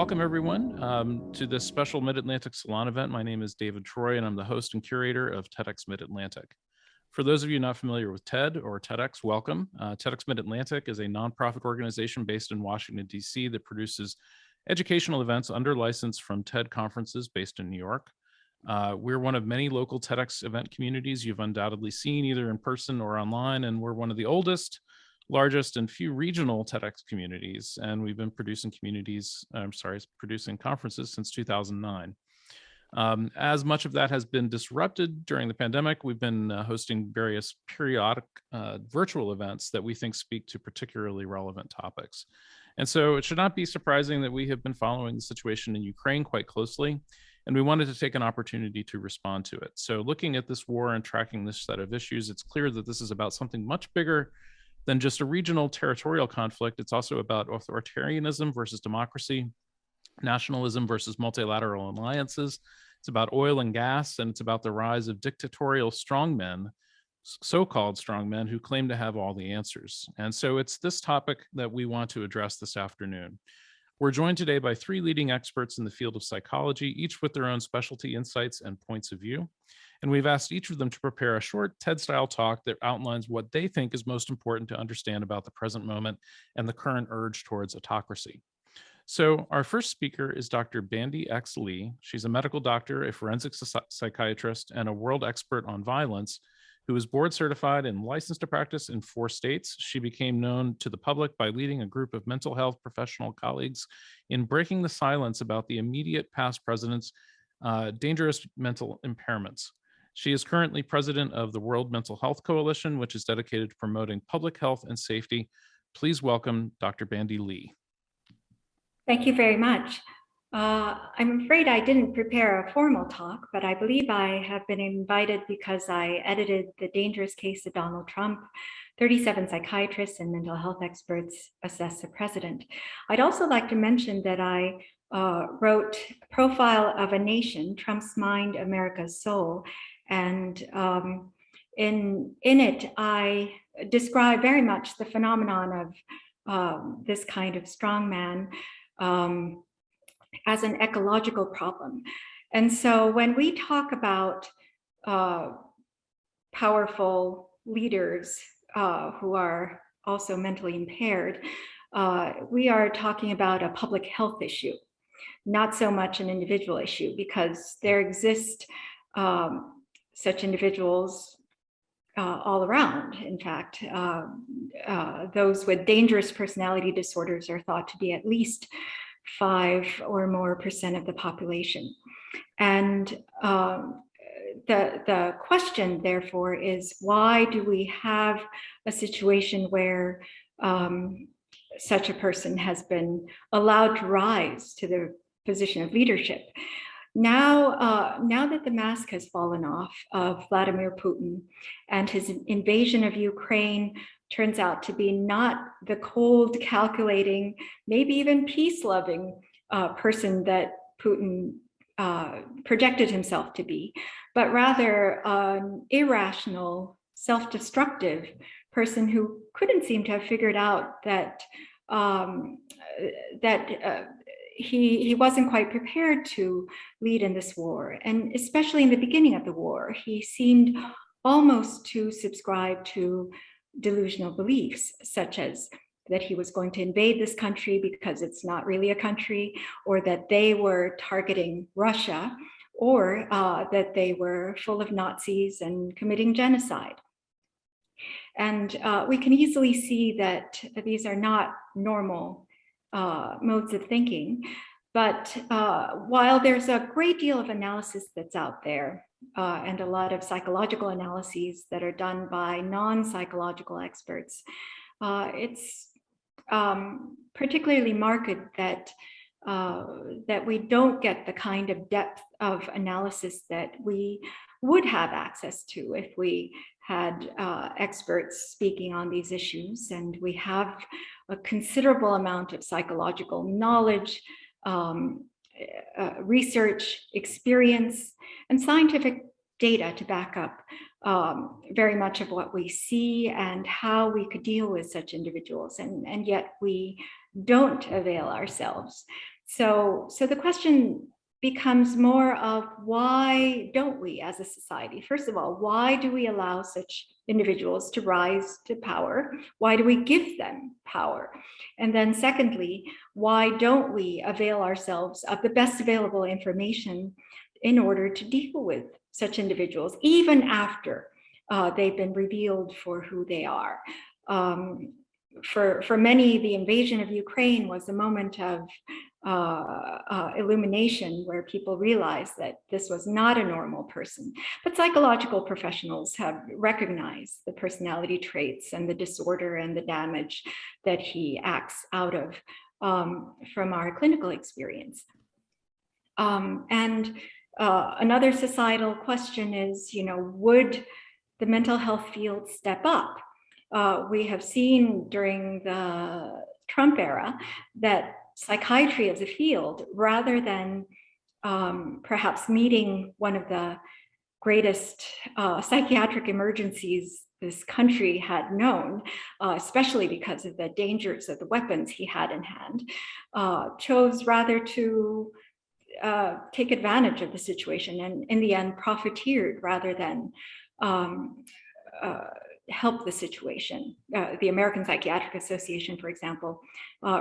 Welcome everyone to this special Mid-Atlantic Salon event. My name is David Troy and I'm the host and curator of TEDxMidAtlantic. For those of you not familiar with TED or TEDx, welcome. TEDxMidAtlantic is a nonprofit organization based in Washington, D.C. that produces educational events under license from TED conferences based in New York. We're one of many local TEDx event communities you've undoubtedly seen either in person or online, and we're one of the oldest, largest, and few regional TEDx communities, and we've been producing conferences since 2009. As much of that has been disrupted during the pandemic, we've been hosting various periodic virtual events that we think speak to particularly relevant topics. And so it should not be surprising that we have been following the situation in Ukraine quite closely, and we wanted to take an opportunity to respond to it. So looking at this war and tracking this set of issues, it's clear that this is about something much bigger than just a regional territorial conflict. It's also about authoritarianism versus democracy, nationalism versus multilateral alliances. It's about oil and gas, and it's about the rise of dictatorial strongmen, so-called strongmen, who claim to have all the answers. And so it's this topic that we want to address this afternoon. We're joined today by three leading experts in the field of psychology, each with their own specialty insights and points of view. And we've asked each of them to prepare a short TED-style talk that outlines what they think is most important to understand about the present moment and the current urge towards autocracy. So our first speaker is Dr. Bandy X. She's a medical doctor, a forensic psychiatrist, and a world expert on violence, who is board certified and licensed to practice in 4 states. She became known to the public by leading a group of mental health professional colleagues in breaking the silence about the immediate past president's dangerous mental impairments. She is currently president of the World Mental Health Coalition, which is dedicated to promoting public health and safety. Please welcome Dr. Bandy Lee. Thank you very much. I'm afraid I didn't prepare a formal talk, but I believe I have been invited because I edited The Dangerous Case of Donald Trump. 37 psychiatrists and mental health experts assess the president. I'd also like to mention that I wrote Profile of a Nation, Trump's Mind, America's Soul. And in it, I describe very much the phenomenon of this kind of strongman as an ecological problem. And so when we talk about powerful leaders who are also mentally impaired, we are talking about a public health issue, not so much an individual issue, because there exist such individuals all around. In fact, those with dangerous personality disorders are thought to be at least 5% or more of the population. And the question, therefore, is why do we have a situation where such a person has been allowed to rise to the position of leadership? Now that the mask has fallen off of Vladimir Putin and his invasion of Ukraine turns out to be not the cold, calculating, maybe even peace-loving person that Putin projected himself to be, but rather an irrational, self-destructive person who couldn't seem to have figured out that he wasn't quite prepared to lead in this war. And especially in the beginning of the war, he seemed almost to subscribe to delusional beliefs, such as that he was going to invade this country because it's not really a country, or that they were targeting Russia, or that they were full of Nazis and committing genocide. And we can easily see that these are not normal modes of thinking. But while there's a great deal of analysis that's out there and a lot of psychological analyses that are done by non-psychological experts, it's particularly marked that we don't get the kind of depth of analysis that we would have access to if we had experts speaking on these issues. And we have a considerable amount of psychological knowledge, research, experience, and scientific data to back up very much of what we see and how we could deal with such individuals. And yet we don't avail ourselves. So the question becomes more of, why don't we as a society? First of all, why do we allow such individuals to rise to power? Why do we give them power? And then secondly, why don't we avail ourselves of the best available information in order to deal with such individuals, even after they've been revealed for who they are? For many, the invasion of Ukraine was a moment of illumination, where people realized that this was not a normal person. But psychological professionals have recognized the personality traits and the disorder and the damage that he acts out of from our clinical experience. Another societal question is, would the mental health field step up? We have seen during the Trump era that psychiatry as a field, rather than perhaps meeting one of the greatest psychiatric emergencies this country had known, especially because of the dangers of the weapons he had in hand, chose rather to take advantage of the situation, and in the end profiteered rather than help the situation. The American Psychiatric Association, for example,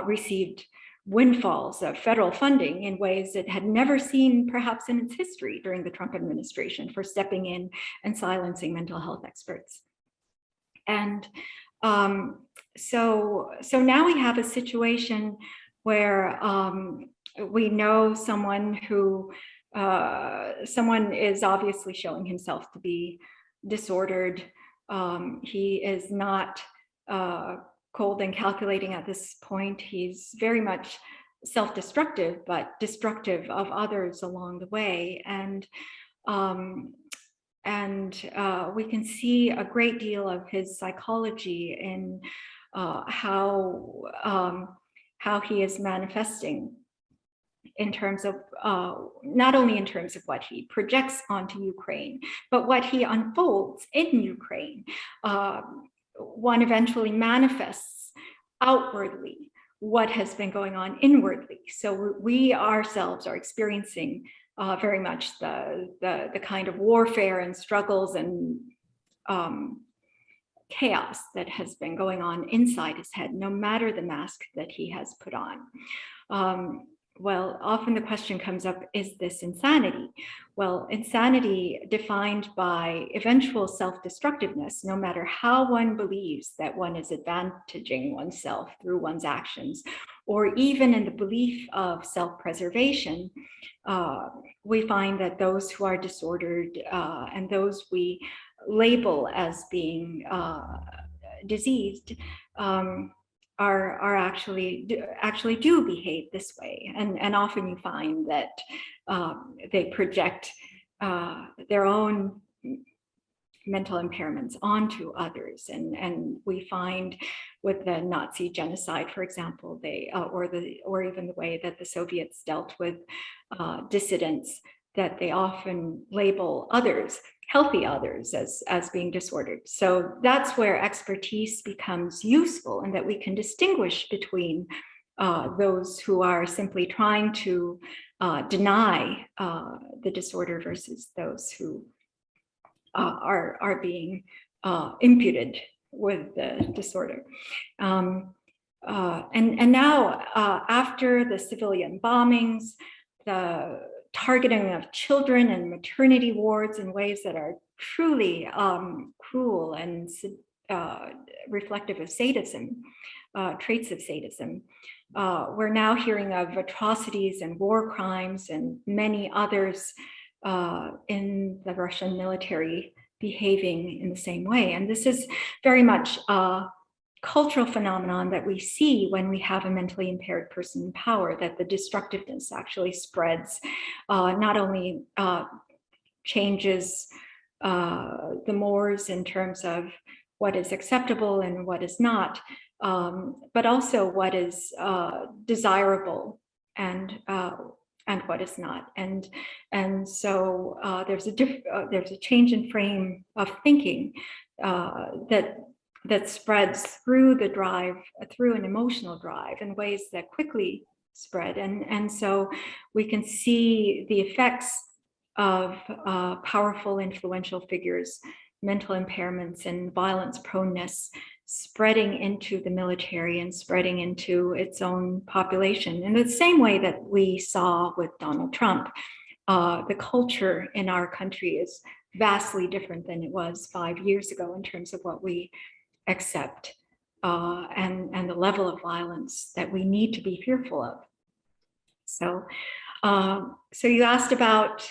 received windfalls of federal funding in ways it had never seen perhaps in its history during the Trump administration, for stepping in and silencing mental health experts. And so now we have a situation where we know someone is obviously showing himself to be disordered. He is not cold and calculating at this point. He's very much self-destructive, but destructive of others along the way. And we can see a great deal of his psychology in how he is manifesting, in terms of not only in terms of what he projects onto Ukraine, but what he unfolds in Ukraine. One eventually manifests outwardly what has been going on inwardly. So we ourselves are experiencing very much the kind of warfare and struggles and chaos that has been going on inside his head, no matter the mask that he has put on. Well, often the question comes up, is this insanity? Well, insanity defined by eventual self-destructiveness, no matter how one believes that one is advantaging oneself through one's actions, or even in the belief of self-preservation, we find that those who are disordered and those we label as being diseased are actually do behave this way, and often you find that they project their own mental impairments onto others, and we find with the Nazi genocide, for example, they or even the way that the Soviets dealt with dissidents, that they often label others, healthy others, as being disordered. So that's where expertise becomes useful, and that we can distinguish between those who are simply trying to deny the disorder versus those who are being imputed with the disorder. And now, after the civilian bombings, the targeting of children and maternity wards in ways that are truly cruel and reflective of sadism, traits of sadism. We're now hearing of atrocities and war crimes and many others in the Russian military behaving in the same way. And this is very much a cultural phenomenon that we see when we have a mentally impaired person in power, that the destructiveness actually spreads, not only changes the mores in terms of what is acceptable and what is not, but also what is desirable and what is not. And so there's a change in frame of thinking that spreads through the drive, through an emotional drive, in ways that quickly spread. And so we can see the effects of powerful, influential figures, mental impairments and violence proneness spreading into the military and spreading into its own population. In the same way that we saw with Donald Trump, the culture in our country is vastly different than it was 5 years ago in terms of what we accept and the level of violence that we need to be fearful of. So you asked about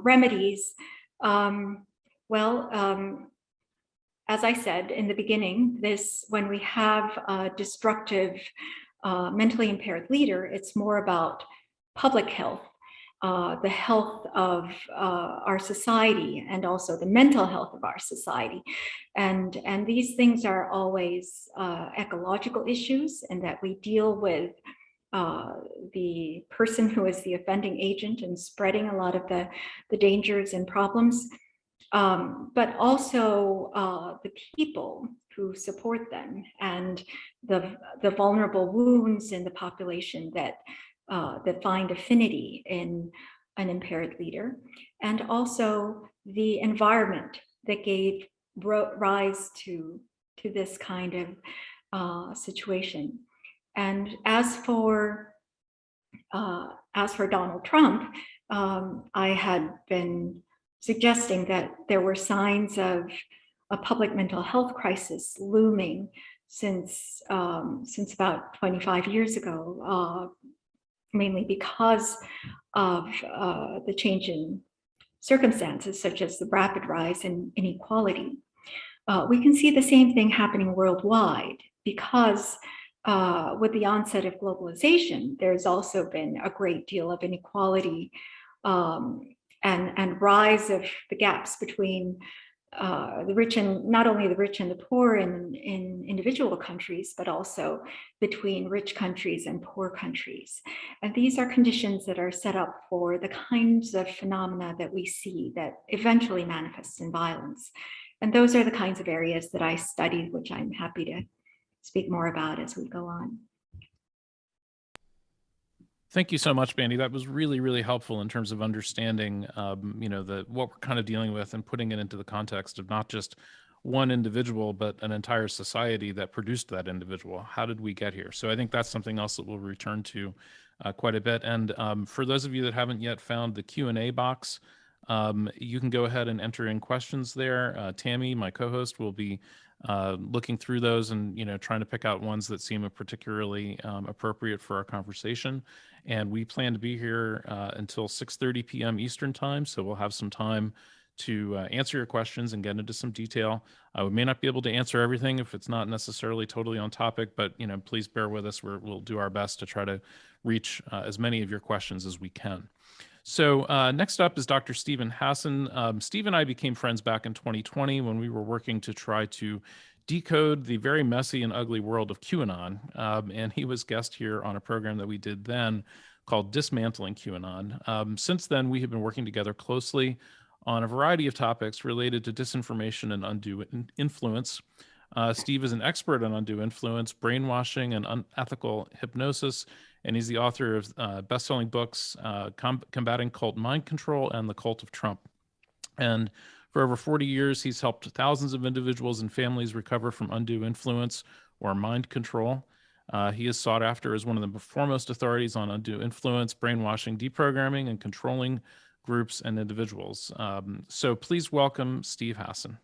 remedies. As I said in the beginning, when we have a destructive, mentally impaired leader, it's more about public health, the health of our society, and also the mental health of our society. And these things are always ecological issues, and that we deal with the person who is the offending agent and spreading a lot of the dangers and problems, but also the people who support them and the vulnerable wounds in the population that find affinity in an impaired leader, and also the environment that gave rise to this kind of situation. And as for Donald Trump, I had been suggesting that there were signs of a public mental health crisis looming since about 25 years ago, mainly because of the change in circumstances, such as the rapid rise in inequality. We can see the same thing happening worldwide because with the onset of globalization, there's also been a great deal of inequality and rise of the gaps between the rich and not only the rich and the poor in individual countries, but also between rich countries and poor countries. And these are conditions that are set up for the kinds of phenomena that we see that eventually manifests in violence. And those are the kinds of areas that I studied, which I'm happy to speak more about as we go on. Thank you so much, Bandy. That was really, really helpful in terms of understanding, what we're kind of dealing with and putting it into the context of not just one individual, but an entire society that produced that individual. How did we get here? So I think that's something else that we'll return to quite a bit. And for those of you that haven't yet found the Q&A box, you can go ahead and enter in questions there. Tammy, my co-host, will be looking through those and trying to pick out ones that seem particularly appropriate for our conversation. And we plan to be here until 6:30 p.m. Eastern time, so we'll have some time to answer your questions and get into some detail. We may not be able to answer everything if it's not necessarily totally on topic, but please bear with us. We'll do our best to try to reach as many of your questions as we can. So next up is Dr. Stephen Hassan. Steve and I became friends back in 2020 when we were working to try to decode the very messy and ugly world of QAnon. And he was guest here on a program that we did then called Dismantling QAnon. Since then, we have been working together closely on a variety of topics related to disinformation and undue influence. Steve is an expert on undue influence, brainwashing, and unethical hypnosis, and he's the author of best-selling books, Combating Cult Mind Control and The Cult of Trump. And for over 40 years, he's helped thousands of individuals and families recover from undue influence or mind control. He is sought after as one of the foremost authorities on undue influence, brainwashing, deprogramming, and controlling groups and individuals. So please welcome Steve Hassan.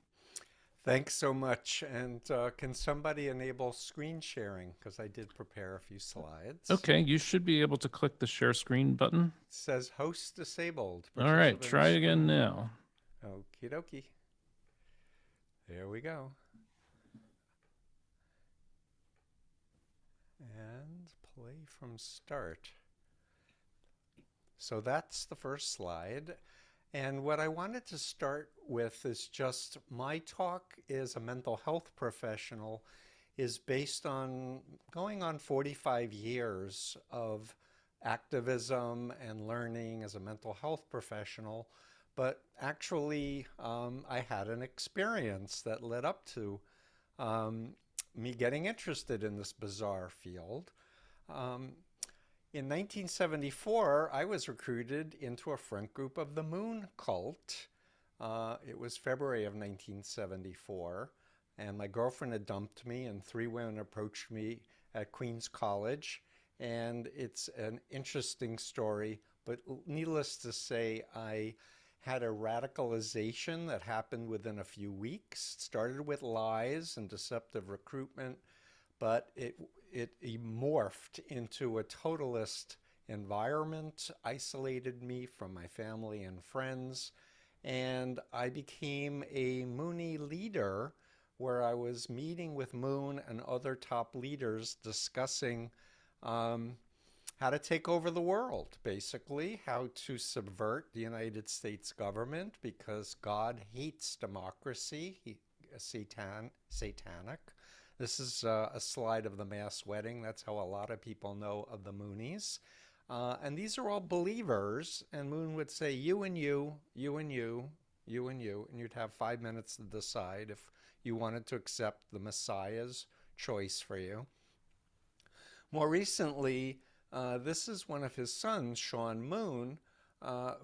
Thanks so much. And can somebody enable screen sharing? Because I did prepare a few slides. Okay, you should be able to click the share screen button. It says host disabled. All right, try again now. Okie dokie. There we go. And play from start. So that's the first slide. And what I wanted to start with is just my talk as a mental health professional is based on going on 45 years of activism and learning as a mental health professional. But actually, I had an experience that led up to me getting interested in this bizarre field. In 1974, I was recruited into a front group of the Moon cult. It was February of 1974, and my girlfriend had dumped me, and 3 women approached me at Queens College. And it's an interesting story, but needless to say, I had a radicalization that happened within a few weeks. It started with lies and deceptive recruitment, but it morphed into a totalist environment, isolated me from my family and friends, and I became a Moonie leader where I was meeting with Moon and other top leaders discussing how to take over the world, basically, how to subvert the United States government because God hates democracy, satanic. This is a slide of the mass wedding. That's how a lot of people know of the Moonies. And these are all believers, and Moon would say, you and you, you and you, you and you, and you'd have 5 minutes to decide if you wanted to accept the Messiah's choice for you. More recently, this is one of his sons, Sean Moon,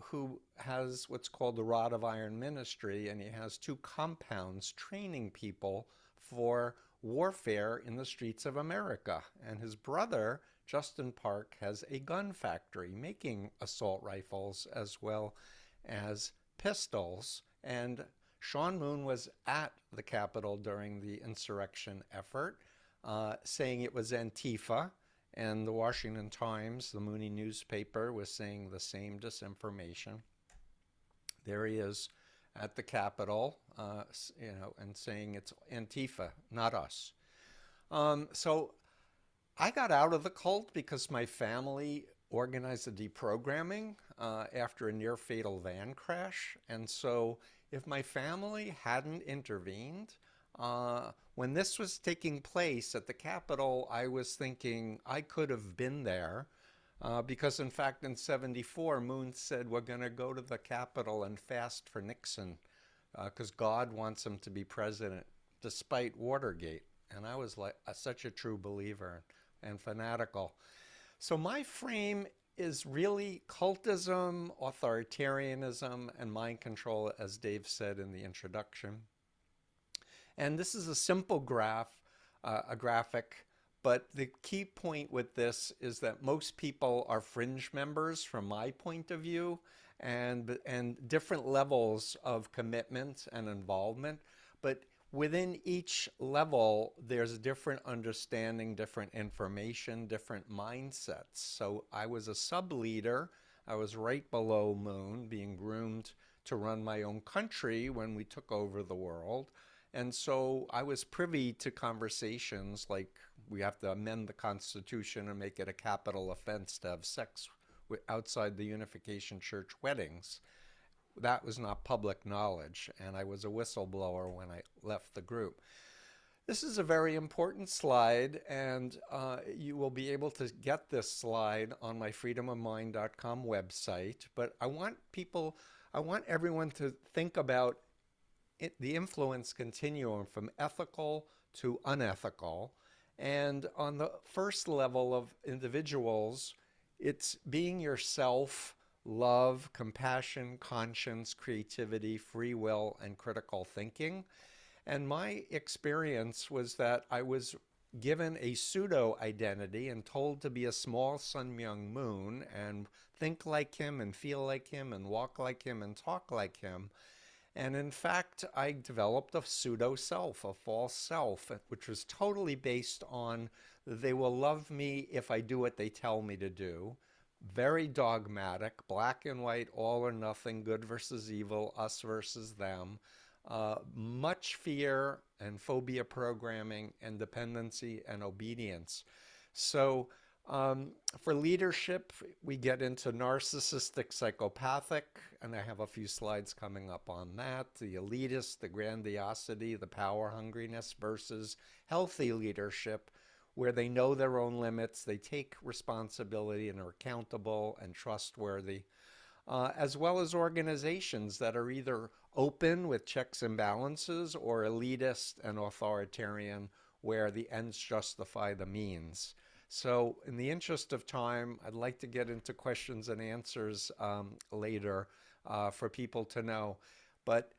who has what's called the Rod of Iron ministry, and he has 2 compounds training people for warfare in the streets of America. And his brother, Justin Park, has a gun factory making assault rifles as well as pistols. And Sean Moon was at the Capitol during the insurrection effort, saying it was Antifa, and the Washington Times, the Moonie newspaper, was saying the same disinformation. There he is at the Capitol, and saying it's Antifa, not us. So I got out of the cult because my family organized a deprogramming after a near-fatal van crash, and so if my family hadn't intervened, when this was taking place at the Capitol, I was thinking I could have been there because, in fact, in '74, Moon said, we're going to go to the Capitol and fast for Nixon because God wants him to be president, despite Watergate. And I was like such a true believer and fanatical. So my frame is really cultism, authoritarianism, and mind control, as Dave said in the introduction. And this is a simple graphic, but the key point with this is that most people are fringe members from my point of view, and different levels of commitment and involvement. But within each level, there's a different understanding, different information, different mindsets. So I was a sub-leader. I was right below Moon, being groomed to run my own country when we took over the world. And so I was privy to conversations like we have to amend the Constitution and make it a capital offense to have sex outside the Unification Church weddings. That was not public knowledge, and I was a whistleblower when I left the group. This is a very important slide, and you will be able to get this slide on my freedomofmind.com website. But I want everyone to think about the influence continuum from ethical to unethical. And on the first level of individuals, it's being yourself, love, compassion, conscience, creativity, free will, and critical thinking. And my experience was that I was given a pseudo-identity and told to be a small Sun Myung Moon and think like him and feel like him and walk like him and talk like him. And in fact, I developed a pseudo-self, a false self, which was totally based on they will love me if I do what they tell me to do. Very dogmatic, black and white, all or nothing, good versus evil, us versus them. Much fear and phobia programming and dependency and obedience. So for leadership, we get into narcissistic, psychopathic, and I have a few slides coming up on that. The elitist, the grandiosity, the power hungriness versus healthy leadership, where they know their own limits, they take responsibility and are accountable and trustworthy, as well as organizations that are either open with checks and balances or elitist and authoritarian, where the ends justify the means. So in the interest of time, I'd like to get into questions and answers later for people to know. But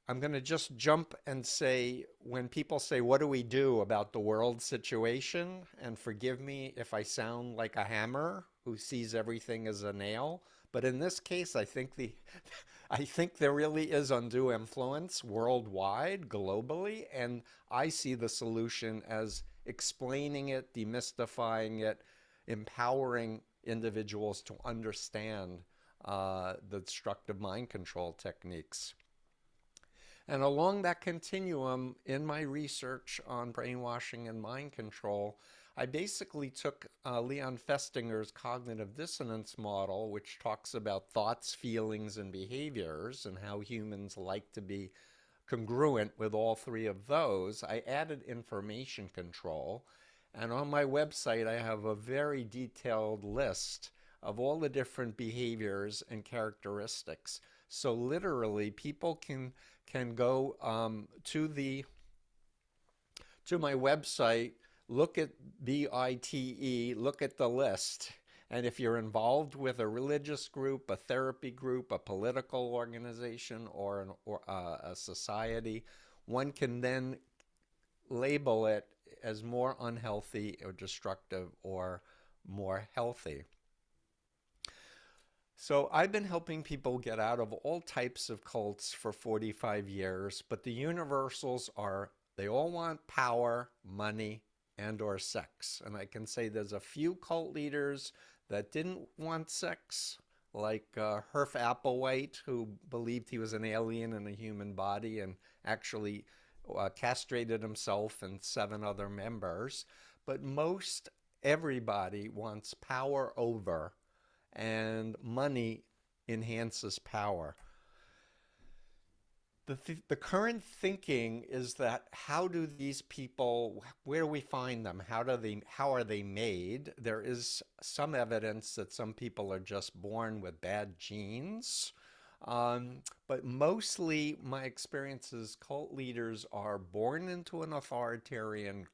I'm going to just jump and say, when people say, what do we do about the world situation? And forgive me if I sound like a hammer who sees everything as a nail. But in this case, I think there really is undue influence worldwide, globally. And I see the solution as explaining it, demystifying it, empowering individuals to understand the destructive mind control techniques. And along that continuum, in my research on brainwashing and mind control, I basically took Leon Festinger's cognitive dissonance model, which talks about thoughts, feelings, and behaviors, and how humans like to be congruent with all three of those. I added information control. And on my website, I have a very detailed list of all the different behaviors and characteristics. So literally, people can go to my website, look at BITE, look at the list. And if you're involved with a religious group, a therapy group, a political organization, or a society, one can then label it as more unhealthy or destructive or more healthy. So I've been helping people get out of all types of cults for 45 years, but the universals are, they all want power, money, and or sex. And I can say there's a few cult leaders that didn't want sex, like Herf Applewhite, who believed he was an alien in a human body and actually castrated himself and 7 other members. But most everybody wants power over, and money enhances power. The current thinking is that, how do these people, where do we find them? How are they made? There is some evidence that some people are just born with bad genes. But mostly my experience is cult leaders are born into an authoritarian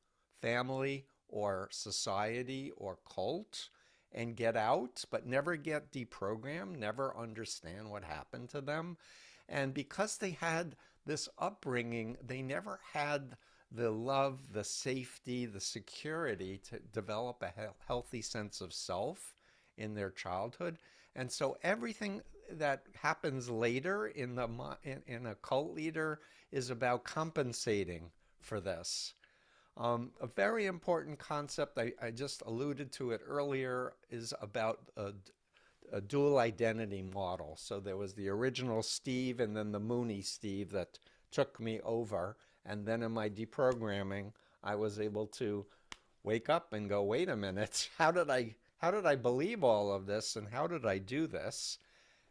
family or society or cult and get out, but never get deprogrammed, never understand what happened to them. And because they had this upbringing, they never had the love, the safety, the security to develop a healthy sense of self in their childhood. And so everything that happens later in a cult leader is about compensating for this. A very important concept, I just alluded to it earlier, is about a dual identity model. So there was the original Steve and then the Mooney Steve that took me over. And then in my deprogramming, I was able to wake up and go, wait a minute, how did I believe all of this, and how did I do this?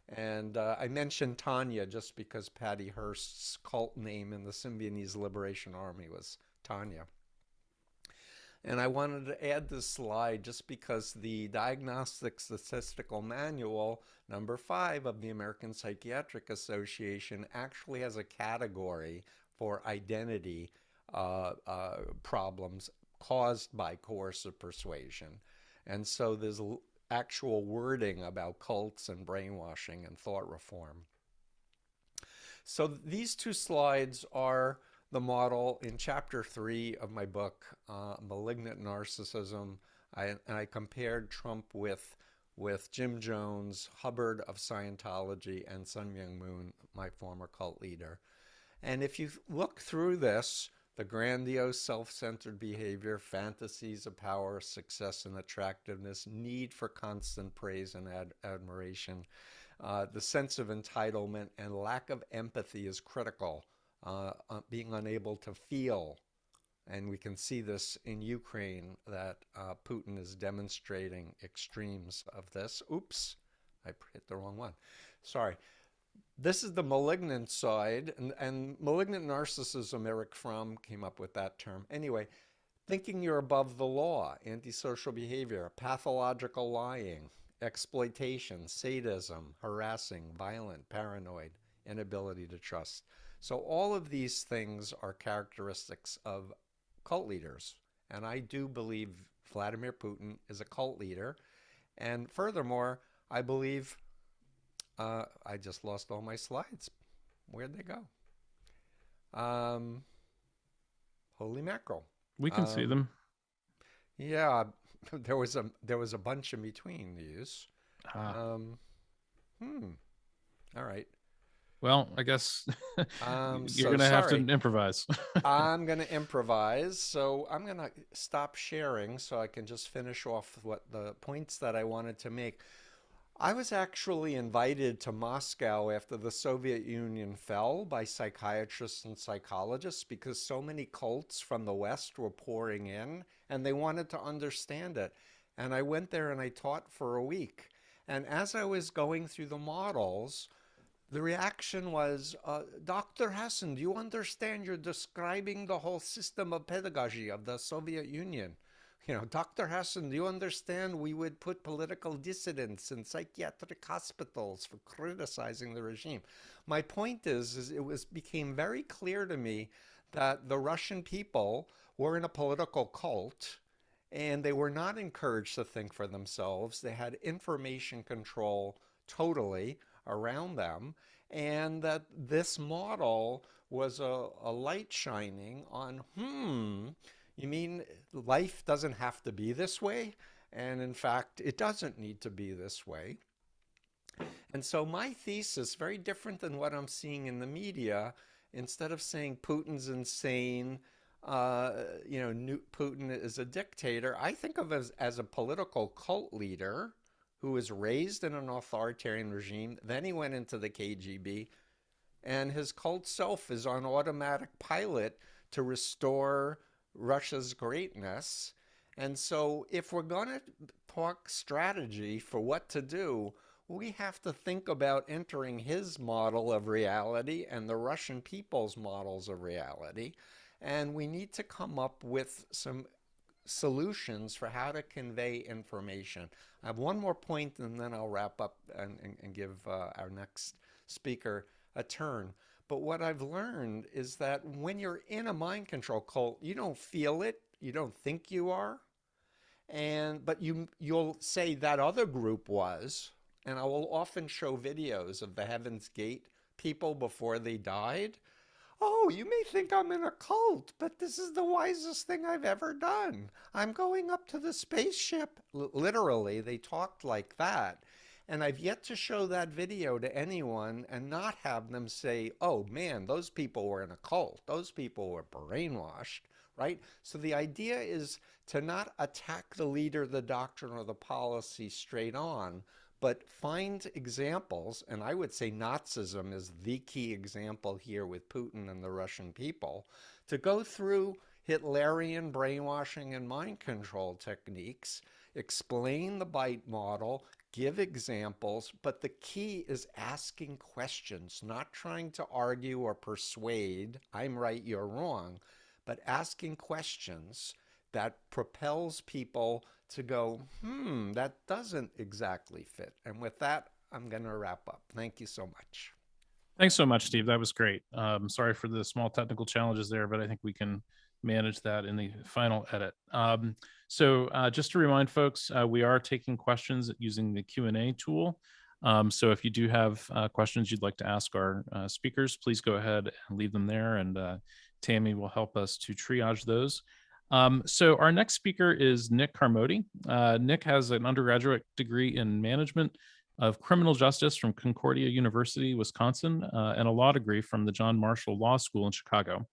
And I mentioned Tanya just because Patty Hearst's cult name in the Symbionese Liberation Army was Tanya. And I wanted to add this slide just because the Diagnostic Statistical Manual, number 5 of the American Psychiatric Association, actually has a category for identity problems caused by coercive persuasion. And so there's actual wording about cults and brainwashing and thought reform. So these 2 slides are the model in chapter 3 of my book, Malignant Narcissism. I compared Trump with Jim Jones, Hubbard of Scientology, and Sun Myung Moon, my former cult leader. And if you look through this, the grandiose self-centered behavior, fantasies of power, success, and attractiveness, need for constant praise and admiration, the sense of entitlement and lack of empathy is critical. Being unable to feel, and we can see this in Ukraine, that Putin is demonstrating extremes of this. Oops, I hit the wrong one. Sorry. This is the malignant side, and malignant narcissism, Eric Fromm came up with that term. Anyway, thinking you're above the law, antisocial behavior, pathological lying, exploitation, sadism, harassing, violent, paranoid, inability to trust. So all of these things are characteristics of cult leaders. And I do believe Vladimir Putin is a cult leader. And furthermore, I believe, I just lost all my slides. Where'd they go? Holy mackerel. We can see them. Yeah, there was a bunch in between these. All right. Well, I guess I'm you're so going to have to sorry. improvise. I'm going to improvise. So I'm going to stop sharing so I can just finish off what the points that I wanted to make. I was actually invited to Moscow after the Soviet Union fell by psychiatrists and psychologists because so many cults from the West were pouring in and they wanted to understand it. And I went there and I taught for a week. And as I was going through the models, the reaction was, Dr. Hassan, do you understand you're describing the whole system of pedagogy of the Soviet Union? You know, Dr. Hassan, do you understand we would put political dissidents in psychiatric hospitals for criticizing the regime? My point is it became very clear to me that the Russian people were in a political cult and they were not encouraged to think for themselves. They had information control totally around them, and that this model was a light shining on, you mean life doesn't have to be this way? And in fact, it doesn't need to be this way. And so my thesis, very different than what I'm seeing in the media, instead of saying Putin's insane, Putin is a dictator, I think of him as a political cult leader who was raised in an authoritarian regime. Then he went into the KGB, and his cult self is on automatic pilot to restore Russia's greatness. And so if we're going to talk strategy for what to do, we have to think about entering his model of reality and the Russian people's models of reality. And we need to come up with some solutions for how to convey information. I have one more point and then I'll wrap up and give our next speaker a turn. But what I've learned is that when you're in a mind control cult, you don't feel it, you don't think you are, but you'll say that other group was, and I will often show videos of the Heaven's Gate people before they died. Oh, you may think I'm in a cult, but this is the wisest thing I've ever done. I'm going up to the spaceship. Literally, they talked like that. And I've yet to show that video to anyone and not have them say, oh man, those people were in a cult. Those people were brainwashed, right? So the idea is to not attack the leader, the doctrine, or the policy straight on, but find examples, and I would say Nazism is the key example here with Putin and the Russian people, to go through Hitlerian brainwashing and mind control techniques, explain the bite model, give examples, but the key is asking questions, not trying to argue or persuade, I'm right, you're wrong, but asking questions that propels people to go, that doesn't exactly fit. And with that, I'm going to wrap up. Thank you so much. Thanks so much, Steve. That was great. Sorry for the small technical challenges there, but I think we can manage that in the final edit. So just to remind folks, we are taking questions using the Q&A tool. So if you do have questions you'd like to ask our speakers, please go ahead and leave them there, and Tammy will help us to triage those. So our next speaker is Nick Carmody. Nick has an undergraduate degree in management of criminal justice from Concordia University, Wisconsin, and a law degree from the John Marshall Law School in Chicago,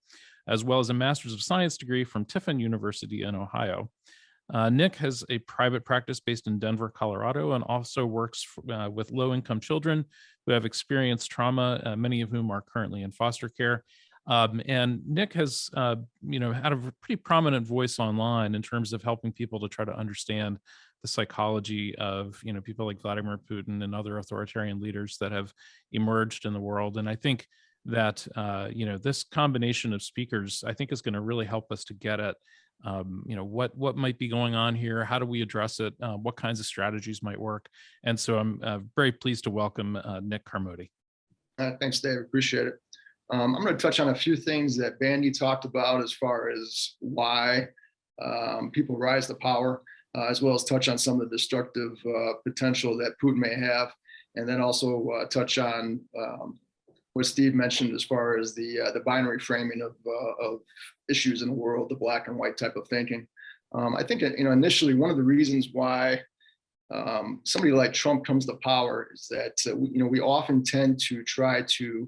as well as a Master's of Science degree from Tiffin University in Ohio. Nick has a private practice based in Denver, Colorado, and also works with low-income children who have experienced trauma, many of whom are currently in foster care. And Nick has, had a pretty prominent voice online in terms of helping people to try to understand the psychology of, people like Vladimir Putin and other authoritarian leaders that have emerged in the world. And I think that, this combination of speakers, I think, is going to really help us to get at, what might be going on here. How do we address it? What kinds of strategies might work? And so I'm very pleased to welcome Nick Carmody. Thanks, Dave. Appreciate it. I'm going to touch on a few things that Bandy talked about as far as why people rise to power, as well as touch on some of the destructive potential that Putin may have, and then also touch on what Steve mentioned as far as the binary framing of issues in the world, the black and white type of thinking. I think initially one of the reasons why somebody like Trump comes to power is that we often tend to try to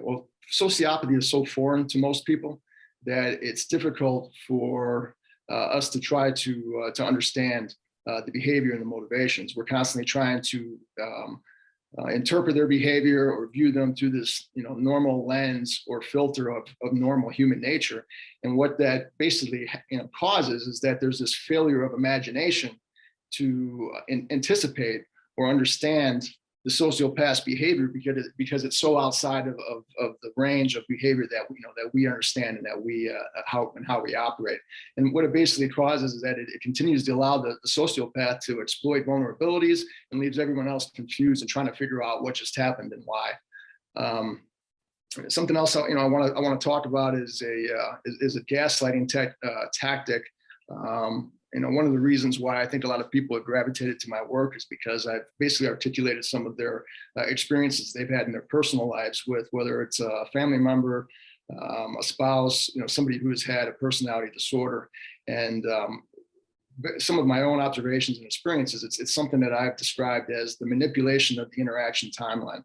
well, sociopathy is so foreign to most people that it's difficult for us to try to understand the behavior and the motivations. We're constantly trying to interpret their behavior or view them through this normal lens or filter of normal human nature. And what that basically causes is that there's this failure of imagination to anticipate or understand the sociopath's behavior because it's so outside of the range of behavior that we understand and that we how we operate. And what it basically causes is that it continues to allow the sociopath to exploit vulnerabilities and leaves everyone else confused and trying to figure out what just happened and why. Something else I want to talk about is a gaslighting tactic. One of the reasons why I think a lot of people have gravitated to my work is because I've basically articulated some of their experiences they've had in their personal lives with, whether it's a family member, a spouse, somebody who has had a personality disorder. And some of my own observations and experiences, it's something that I've described as the manipulation of the interaction timeline.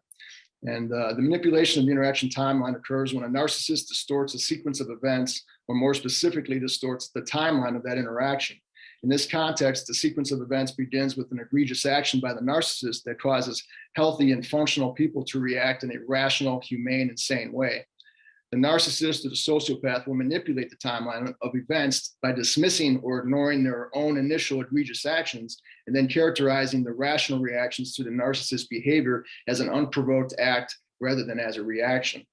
And the manipulation of the interaction timeline occurs when a narcissist distorts a sequence of events, or more specifically, distorts the timeline of that interaction. In this context, the sequence of events begins with an egregious action by the narcissist that causes healthy and functional people to react in a rational, humane, and sane way. The narcissist or the sociopath will manipulate the timeline of events by dismissing or ignoring their own initial egregious actions and then characterizing the rational reactions to the narcissist's behavior as an unprovoked act rather than as a reaction.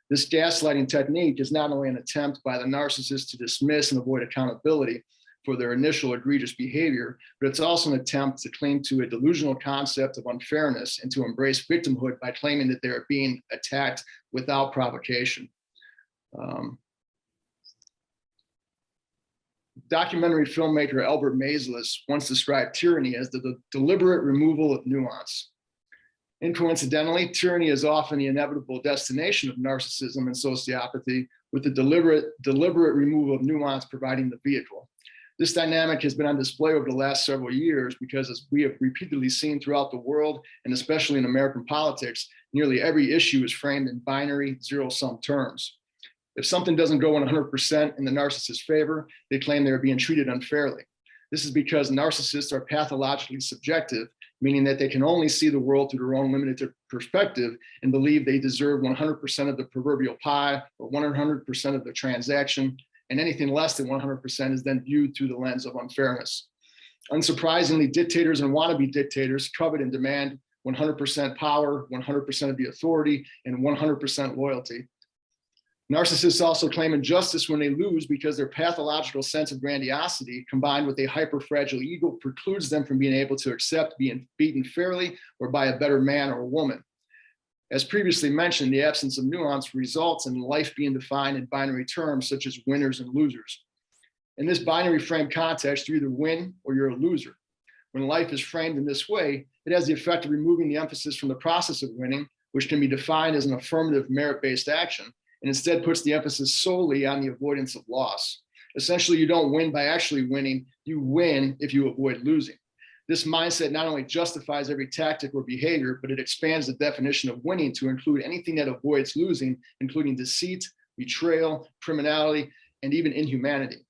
This gaslighting technique is not only an attempt by the narcissist to dismiss and avoid accountability for their initial egregious behavior, but it's also an attempt to cling to a delusional concept of unfairness and to embrace victimhood by claiming that they are being attacked without provocation. Documentary filmmaker Albert Maysles once described tyranny as the deliberate removal of nuance. Incoincidentally, tyranny is often the inevitable destination of narcissism and sociopathy, with the deliberate removal of nuance providing the vehicle. This dynamic has been on display over the last several years because, as we have repeatedly seen throughout the world, and especially in American politics, nearly every issue is framed in binary, zero-sum terms. If something doesn't go 100% in the narcissist's favor, they claim they're being treated unfairly. This is because narcissists are pathologically subjective, meaning that they can only see the world through their own limited perspective and believe they deserve 100% of the proverbial pie or 100% of the transaction, and anything less than 100% is then viewed through the lens of unfairness. Unsurprisingly, dictators and wannabe dictators covet and demand 100% power, 100% of the authority, and 100% loyalty. Narcissists also claim injustice when they lose because their pathological sense of grandiosity, combined with a hyper-fragile ego, precludes them from being able to accept being beaten fairly or by a better man or woman. As previously mentioned, the absence of nuance results in life being defined in binary terms such as winners and losers. In this binary frame context, you either win or you're a loser. When life is framed in this way, it has the effect of removing the emphasis from the process of winning, which can be defined as an affirmative merit-based action, and instead puts the emphasis solely on the avoidance of loss. Essentially, you don't win by actually winning, you win if you avoid losing. This mindset not only justifies every tactic or behavior, but it expands the definition of winning to include anything that avoids losing, including deceit, betrayal, criminality, and even inhumanity.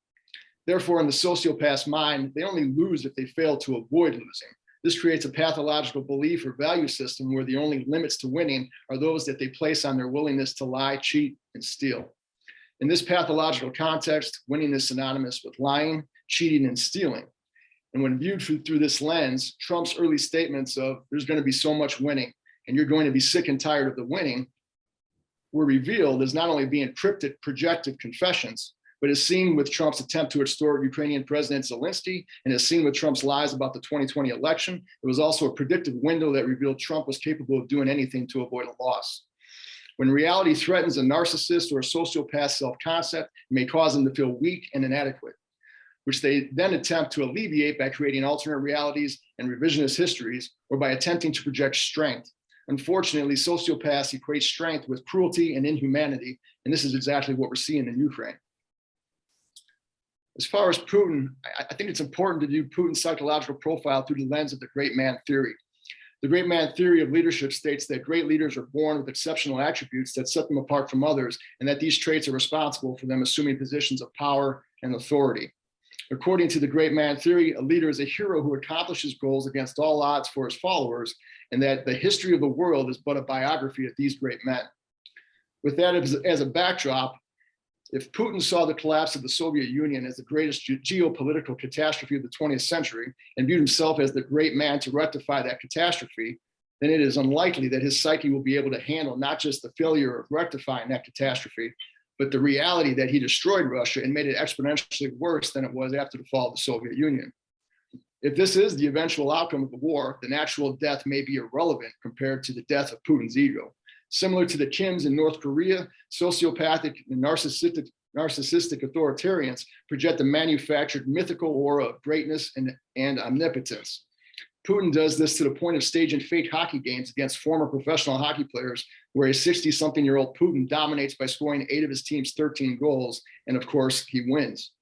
Therefore, in the sociopath's mind, they only lose if they fail to avoid losing. This creates a pathological belief or value system where the only limits to winning are those that they place on their willingness to lie, cheat, and steal. In this pathological context, winning is synonymous with lying, cheating, and stealing. And when viewed through this lens, Trump's early statements of there's going to be so much winning and you're going to be sick and tired of the winning were revealed as not only being cryptic, projected confessions, but as seen with Trump's attempt to extort Ukrainian President Zelensky, and as seen with Trump's lies about the 2020 election, it was also a predictive window that revealed Trump was capable of doing anything to avoid a loss. When reality threatens a narcissist or a sociopath's self-concept, it may cause them to feel weak and inadequate. which they then attempt to alleviate by creating alternate realities and revisionist histories, or by attempting to project strength. Unfortunately, sociopaths equate strength with cruelty and inhumanity, and this is exactly what we're seeing in Ukraine. As far as Putin, I think it's important to view Putin's psychological profile through the lens of the great man theory. The great man theory of leadership states that great leaders are born with exceptional attributes that set them apart from others, and that these traits are responsible for them assuming positions of power and authority. According to the great man theory, a leader is a hero who accomplishes goals against all odds for his followers, and that the history of the world is but a biography of these great men. With that as a backdrop, if Putin saw the collapse of the Soviet Union as the greatest geopolitical catastrophe of the 20th century and viewed himself as the great man to rectify that catastrophe, then it is unlikely that his psyche will be able to handle not just the failure of rectifying that catastrophe, but the reality that he destroyed Russia and made it exponentially worse than it was after the fall of the Soviet Union. If this is the eventual outcome of the war, then actual death may be irrelevant compared to the death of Putin's ego. Similar to the Kims in North Korea, sociopathic and narcissistic authoritarians project a manufactured mythical aura of greatness and omnipotence. Putin does this to the point of staging fake hockey games against former professional hockey players, where a 60-something-year-old Putin dominates by scoring 8 of his team's 13 goals, and of course, he wins.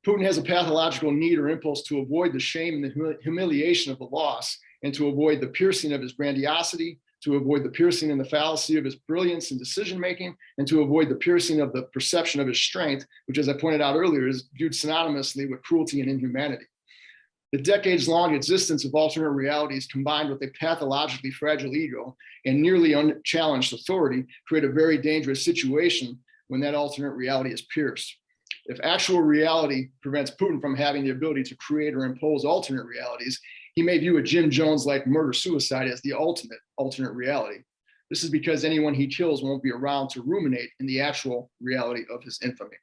Putin has a pathological need or impulse to avoid the shame and the humiliation of the loss, and to avoid the piercing of his grandiosity, to avoid the piercing and the fallacy of his brilliance in decision-making, and to avoid the piercing of the perception of his strength, which, as I pointed out earlier, is viewed synonymously with cruelty and inhumanity. The decades-long existence of alternate realities combined with a pathologically fragile ego and nearly unchallenged authority create a very dangerous situation when that alternate reality is pierced. If actual reality prevents Putin from having the ability to create or impose alternate realities, he may view a Jim Jones-like murder-suicide as the ultimate alternate reality. This is because anyone he kills won't be around to ruminate in the actual reality of his infamy.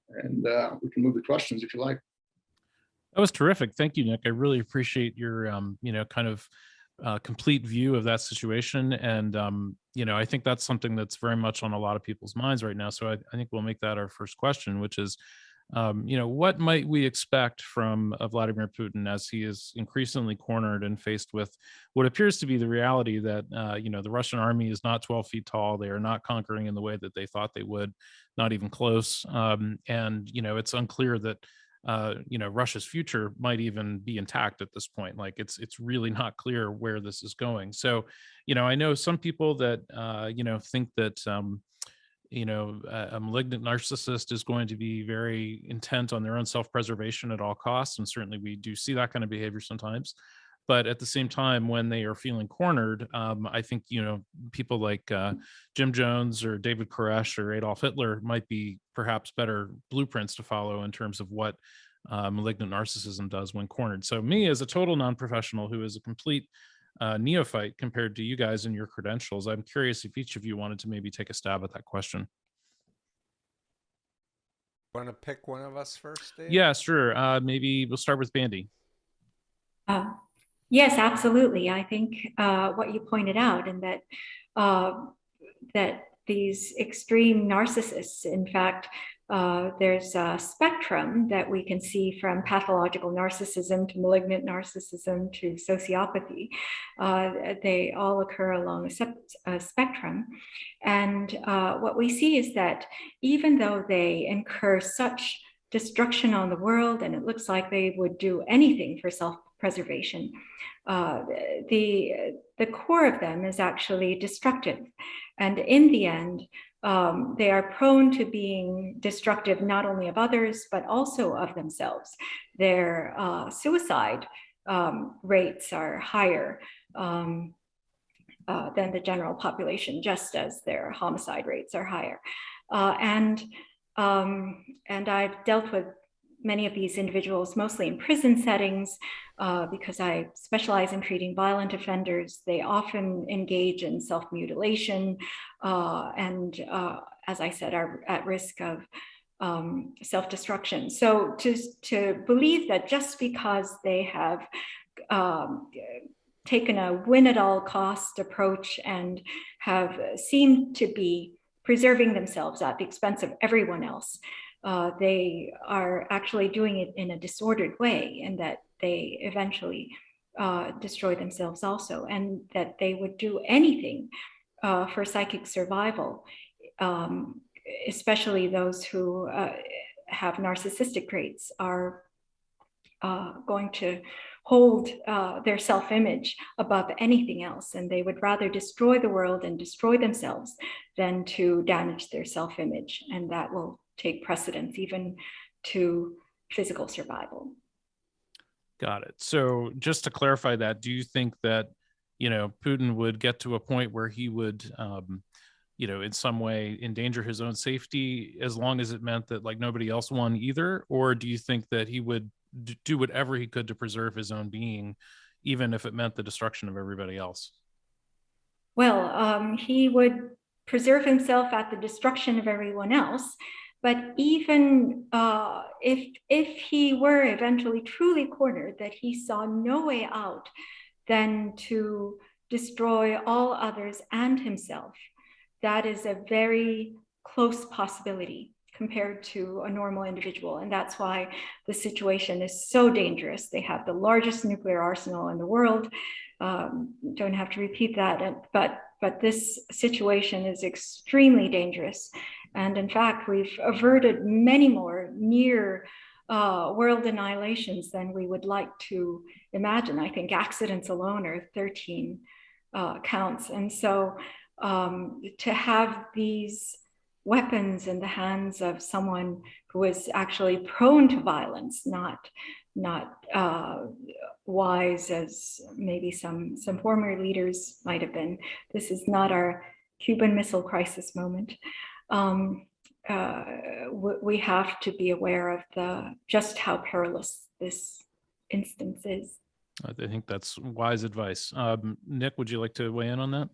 And we can move to questions if you like. That was terrific. Thank you, Nick. I really appreciate your, kind of complete view of that situation. And, I think that's something that's very much on a lot of people's minds right now. So I think we'll make that our first question, which is, what might we expect from Vladimir Putin as he is increasingly cornered and faced with what appears to be the reality that, the Russian army is not 12 feet tall. They are not conquering in the way that they thought they would, not even close. And, it's unclear that, Russia's future might even be intact at this point. Like it's really not clear where this is going. So, I know some people that, think that, a malignant narcissist is going to be very intent on their own self-preservation at all costs. And certainly we do see that kind of behavior sometimes. But at the same time, when they are feeling cornered, I think, people like Jim Jones or David Koresh or Adolf Hitler might be perhaps better blueprints to follow in terms of what malignant narcissism does when cornered. So me, as a total non-professional who is a complete neophyte compared to you guys and your credentials, I'm curious if each of you wanted to maybe take a stab at that question. Want to pick one of us first, Dave? Yeah, sure. Maybe we'll start with Bandy. Yes, absolutely. I think what you pointed out, and that these extreme narcissists, in fact, there's a spectrum that we can see from pathological narcissism to malignant narcissism to sociopathy. They all occur along a spectrum. And what we see is that even though they incur such destruction on the world, and it looks like they would do anything for self-preservation, the core of them is actually destructive. And in the end, they are prone to being destructive not only of others, but also of themselves. Their suicide rates are higher than the general population, just as their homicide rates are higher. And I've dealt with many of these individuals, mostly in prison settings, because I specialize in treating violent offenders. They often engage in self-mutilation and, as I said, are at risk of self-destruction. So to believe that just because they have taken a win-at-all-cost approach and have seemed to be preserving themselves at the expense of everyone else. They are actually doing it in a disordered way, and that they eventually destroy themselves also, and that they would do anything for psychic survival, especially those who have narcissistic traits are going to hold their self-image above anything else, and they would rather destroy the world and destroy themselves than to damage their self-image, and that will take precedence even to physical survival. Got it. So just to clarify that, do you think that, Putin would get to a point where he would, in some way endanger his own safety as long as it meant that like nobody else won either? Or do you think that he would do whatever he could to preserve his own being, even if it meant the destruction of everybody else? Well, he would preserve himself at the destruction of everyone else. But even if he were eventually truly cornered, that he saw no way out than to destroy all others and himself, that is a very close possibility compared to a normal individual. And that's why the situation is so dangerous. They have the largest nuclear arsenal in the world. Don't have to repeat that, but this situation is extremely dangerous. And in fact, we've averted many more near world annihilations than we would like to imagine. I think accidents alone are 13 counts. And so to have these weapons in the hands of someone who is actually prone to violence, not wise as maybe some former leaders might have been. This is not our Cuban Missile Crisis moment. We have to be aware of just how perilous this instance is. I think that's wise advice. Nick, would you like to weigh in on that?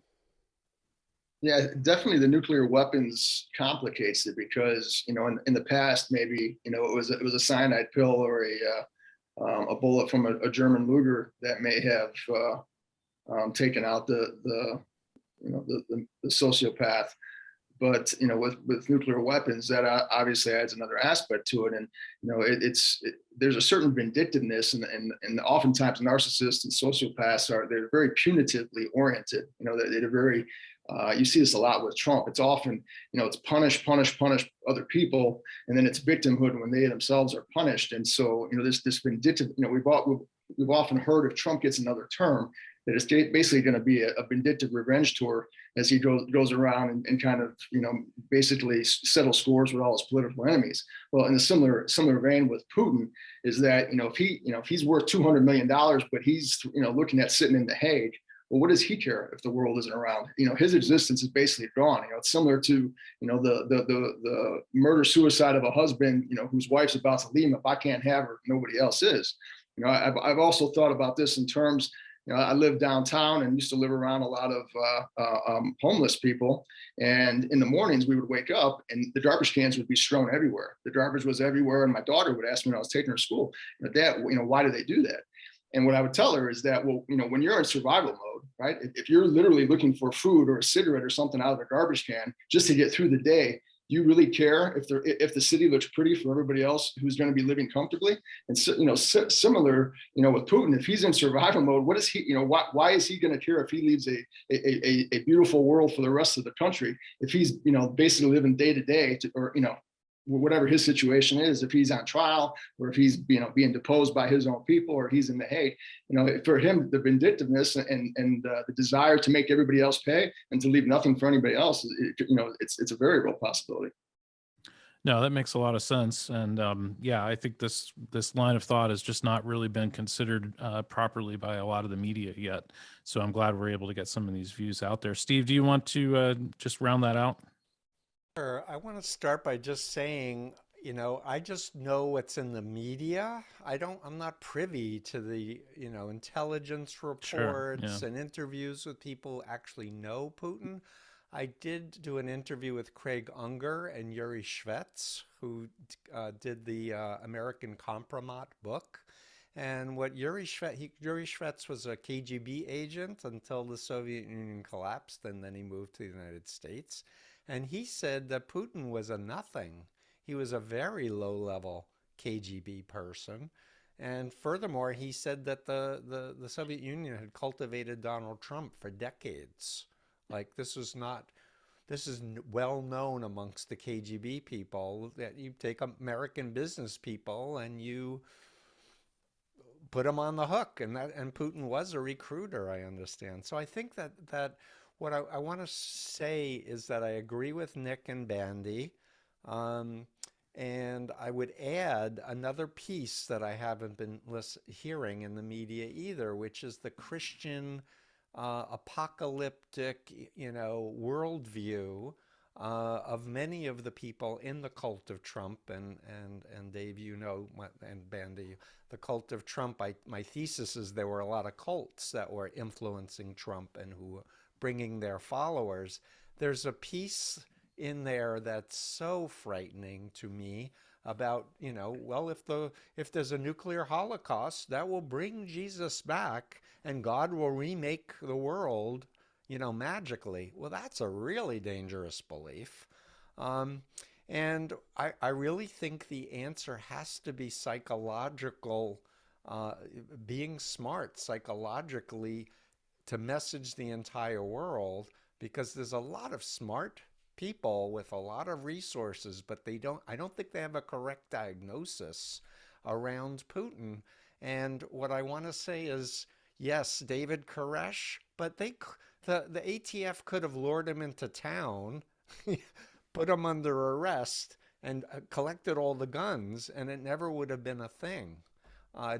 Yeah, definitely the nuclear weapons complicates it because, in the past, maybe, it was a cyanide pill or a bullet from a German Luger that may have taken out the sociopath. But with nuclear weapons, that obviously adds another aspect to it, and there's a certain vindictiveness, and oftentimes narcissists and sociopaths they're very punitively oriented. They're very you see this a lot with Trump. It's often it's punish other people, and then it's victimhood when they themselves are punished. And so this vindictive. We've often heard if Trump gets another term, that it's basically going to be a vindictive revenge tour as he goes around and kind of, basically settle scores with all his political enemies. Well, in a similar vein with Putin is that, if he's worth $200 million, but he's, looking at sitting in The Hague, well, what does he care if the world isn't around? His existence is basically gone. It's similar to, the murder suicide of a husband, whose wife's about to leave him. If I can't have her, nobody else is. I've also thought about this in terms, I live downtown and used to live around a lot of homeless people. And in the mornings we would wake up and the garbage cans would be strewn everywhere. The garbage was everywhere. And my daughter would ask me when I was taking her to school, Dad, why do they do that? And what I would tell her is that, well, when you're in survival mode, right? If you're literally looking for food or a cigarette or something out of a garbage can just to get through the day, do you really care if the city looks pretty for everybody else who's going to be living comfortably? And so, similar, with Putin, if he's in survival mode, what is he? Why is he going to care if he leaves a beautiful world for the rest of the country? If he's basically living day to day, or whatever his situation is, if he's on trial or if he's being deposed by his own people or he's in The Hague, for him the vindictiveness and the desire to make everybody else pay and to leave nothing for anybody else, it's a very real possibility. No, that makes a lot of sense. And I think this line of thought has just not really been considered properly by a lot of the media yet. So I'm glad we're able to get some of these views out there. Steve, do you want to just round that out? Sure. I want to start by just saying, I just know what's in the media. I'm not privy to the, intelligence reports and interviews with people who actually know Putin. I did do an interview with Craig Unger and Yuri Shvets, who did the American Compromat book. And what Yuri Shvets was a KGB agent until the Soviet Union collapsed, and then he moved to the United States. And he said that Putin was a nothing. He was a very low-level KGB person. And furthermore, he said that the Soviet Union had cultivated Donald Trump for decades. Like, this is well known amongst the KGB people, that you take American business people and you put them on the hook, and Putin was a recruiter, I understand. So I think that what I want to say is that I agree with Nick and Bandy, and I would add another piece that I haven't been hearing in the media either, which is the Christian apocalyptic, worldview of many of the people in the cult of Trump, and Dave, and Bandy, the cult of Trump. My thesis is there were a lot of cults that were influencing Trump and who were bringing their followers. There's a piece in there that's so frightening to me about, well, if there's a nuclear holocaust, that will bring Jesus back and God will remake the world, magically. Well, that's a really dangerous belief. And I really think the answer has to be psychological, being smart psychologically to message the entire world, because there's a lot of smart people with a lot of resources, but I don't think they have a correct diagnosis around Putin. And what I want to say is, yes, David Koresh, but the ATF could have lured him into town, put him under arrest, and collected all the guns, and it never would have been a thing.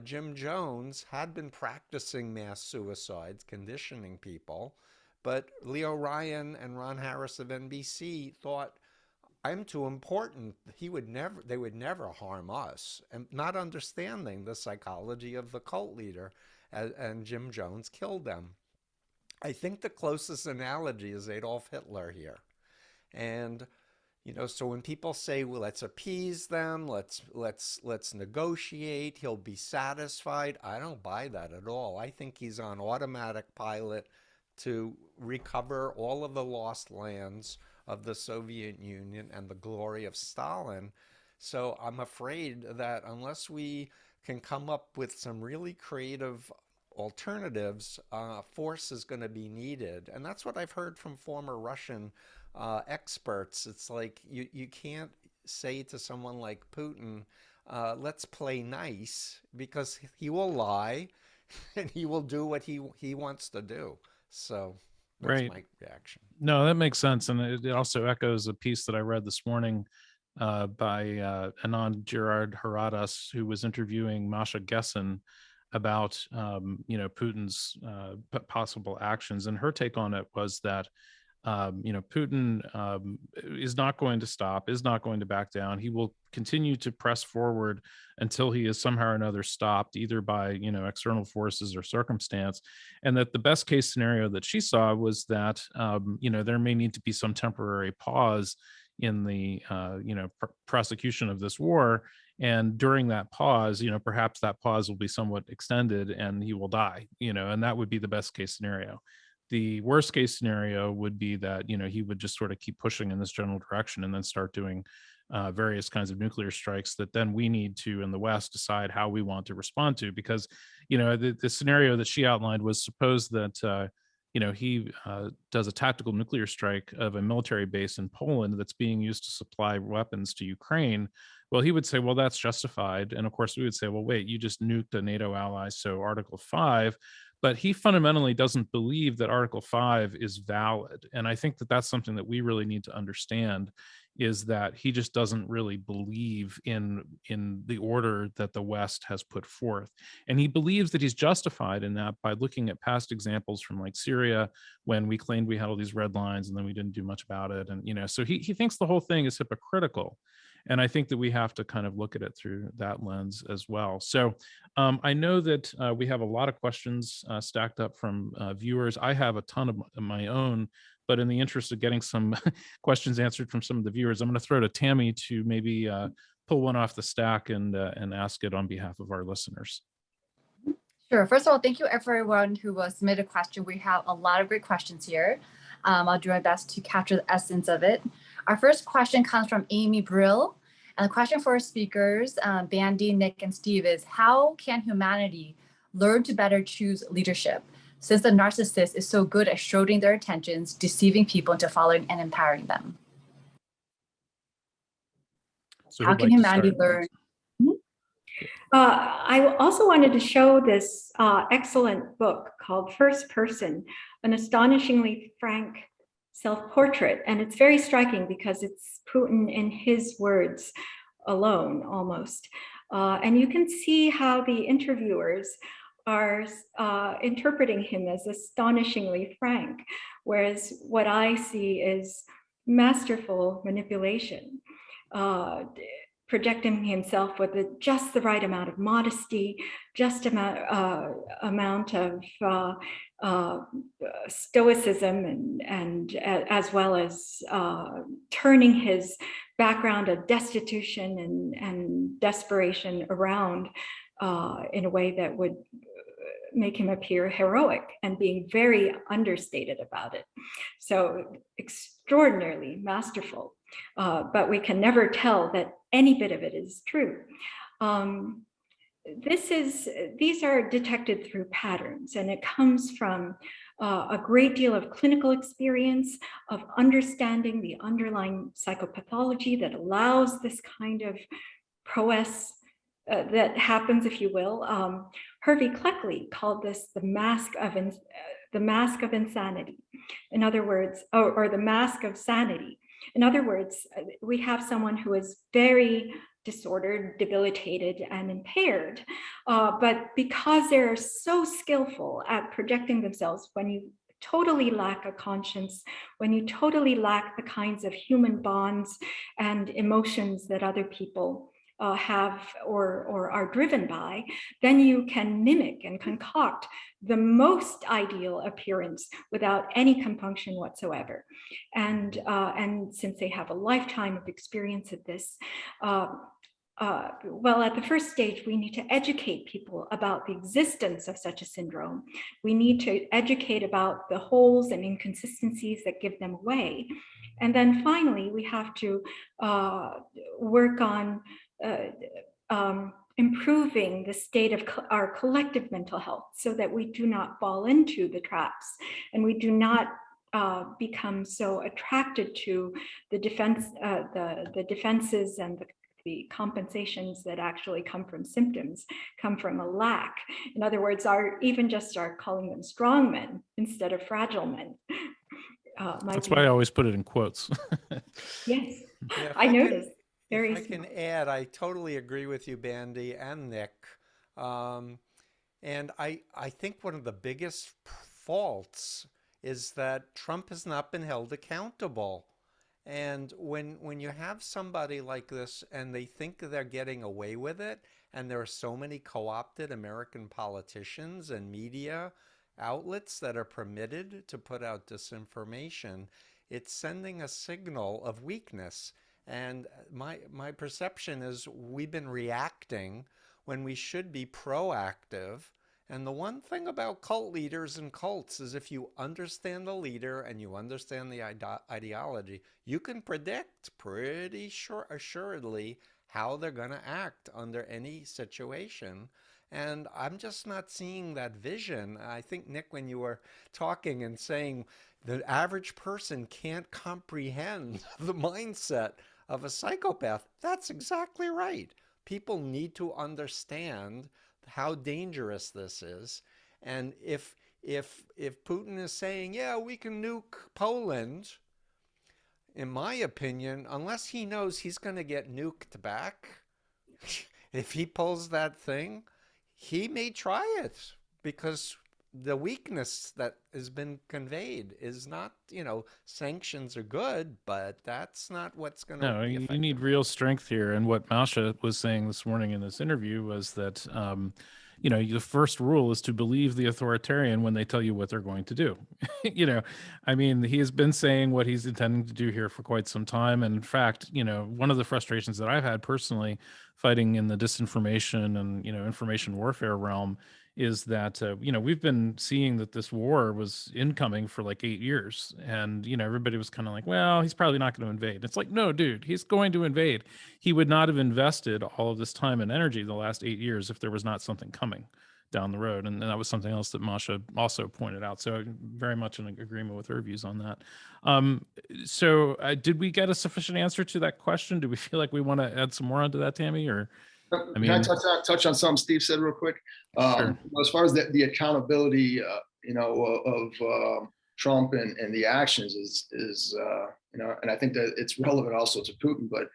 Jim Jones had been practicing mass suicides, conditioning people, but Leo Ryan and Ron Harris of NBC thought, I'm too important. They would never harm us, and not understanding the psychology of the cult leader, and Jim Jones killed them. I think the closest analogy is Adolf Hitler here. And, so when people say, well, let's appease them, let's negotiate, he'll be satisfied, I don't buy that at all. I think he's on automatic pilot to recover all of the lost lands of the Soviet Union and the glory of Stalin. So I'm afraid that unless we can come up with some really creative alternatives, force is going to be needed. And that's what I've heard from former Russian experts. It's like you can't say to someone like Putin, let's play nice, because he will lie and he will do what he wants to do. So that's my reaction. No, that makes sense. And it also echoes a piece that I read this morning by Anand Girard Haradas, who was interviewing Masha Gessen about, Putin's possible actions. And her take on it was that, Putin is not going to stop, is not going to back down. He will continue to press forward until he is somehow or another stopped, either by, external forces or circumstance. And that the best case scenario that she saw was that, there may need to be some temporary pause in the, prosecution of this war. And during that pause, perhaps that pause will be somewhat extended and he will die, and that would be the best case scenario. The worst case scenario would be that, he would just sort of keep pushing in this general direction and then start doing various kinds of nuclear strikes that then we need to, in the West, decide how we want to respond to. Because, the scenario that she outlined was, suppose that, he does a tactical nuclear strike of a military base in Poland that's being used to supply weapons to Ukraine. Well, he would say, well, that's justified. And of course, we would say, well, wait, you just nuked a NATO ally, so Article 5. But he fundamentally doesn't believe that Article 5 is valid. And I think that that's something that we really need to understand, is that he just doesn't really believe in the order that the West has put forth. And he believes that he's justified in that by looking at past examples from like Syria, when we claimed we had all these red lines and then we didn't do much about it. And, so he thinks the whole thing is hypocritical. And I think that we have to kind of look at it through that lens as well. So I know that we have a lot of questions stacked up from viewers. I have a ton of my own, but in the interest of getting some questions answered from some of the viewers, I'm going to throw to Tammy to maybe pull one off the stack and ask it on behalf of our listeners. Sure. First of all, thank you everyone who submitted a question. We have a lot of great questions here. I'll do my best to capture the essence of it. Our first question comes from Amy Brill. And the question for our speakers, Bandy, Nick, and Steve, is how can humanity learn to better choose leadership since the narcissist is so good at shrouding their intentions, deceiving people into following and empowering them? So how can humanity learn? I also wanted to show this excellent book called First Person, an astonishingly frank self-portrait. And it's very striking because it's Putin in his words alone, almost. And you can see how the interviewers are interpreting him as astonishingly frank, whereas what I see is masterful manipulation. Projecting himself with just the right amount of modesty, just amount of stoicism, and as well as turning his background of destitution and desperation around in a way that would make him appear heroic, and being very understated about it. So extraordinarily masterful. But we can never tell that any bit of it is true. These are detected through patterns, and it comes from a great deal of clinical experience of understanding the underlying psychopathology that allows this kind of prowess that happens, if you will. Hervey Cleckley called this the mask of insanity. In other words, or the mask of sanity. In other words, we have someone who is very disordered, debilitated, and impaired, but because they're so skillful at projecting themselves, when you totally lack a conscience, when you totally lack the kinds of human bonds and emotions that other people have or are driven by, then you can mimic and concoct the most ideal appearance without any compunction whatsoever. And since they have a lifetime of experience of this, well, at the first stage, we need to educate people about the existence of such a syndrome. We need to educate about the holes and inconsistencies that give them away. And then finally, we have to work on improving the state of our collective mental health so that we do not fall into the traps and we do not become so attracted to the defenses and the compensations that actually come from symptoms, come from a lack. In other words, even just start calling them strong men instead of fragile men. That's why I always put it in quotes. Yes, Yeah, I noticed. If I can add, I totally agree with you, Bandy and Nick. And I think one of the biggest faults is that Trump has not been held accountable. And when you have somebody like this and they think they're getting away with it, and there are so many co-opted American politicians and media outlets that are permitted to put out disinformation, it's sending a signal of weakness. And my perception is we've been reacting when we should be proactive. And the one thing about cult leaders and cults is if you understand the leader and you understand the ideology, you can predict pretty assuredly how they're going to act under any situation. And I'm just not seeing that vision. I think, Nick, when you were talking and saying the average person can't comprehend the mindset of a psychopath, that's exactly right. People need to understand how dangerous this is. And if Putin is saying, yeah, we can nuke Poland, in my opinion, unless he knows he's going to get nuked back, if he pulls that thing, he may try it, because the weakness that has been conveyed is not, sanctions are good, but that's not what's going to be effective. You need real strength here. And what Masha was saying this morning in this interview was that, the first rule is to believe the authoritarian when they tell you what they're going to do. He has been saying what he's intending to do here for quite some time. And in fact, one of the frustrations that I've had personally fighting in the disinformation and, information warfare realm is that, we've been seeing that this war was incoming for like 8 years. And, everybody was kind of like, well, he's probably not going to invade. It's like, no, dude, he's going to invade. He would not have invested all of this time and energy the last 8 years if there was not something coming down the road. And that was something else that Masha also pointed out. So very much in agreement with her views on that. Did we get a sufficient answer to that question? Do we feel like we want to add some more onto that, Tammy? Or Can I touch on something Steve said real quick? Sure. As far as the accountability, of Trump and the actions is and I think that it's relevant also to Putin, but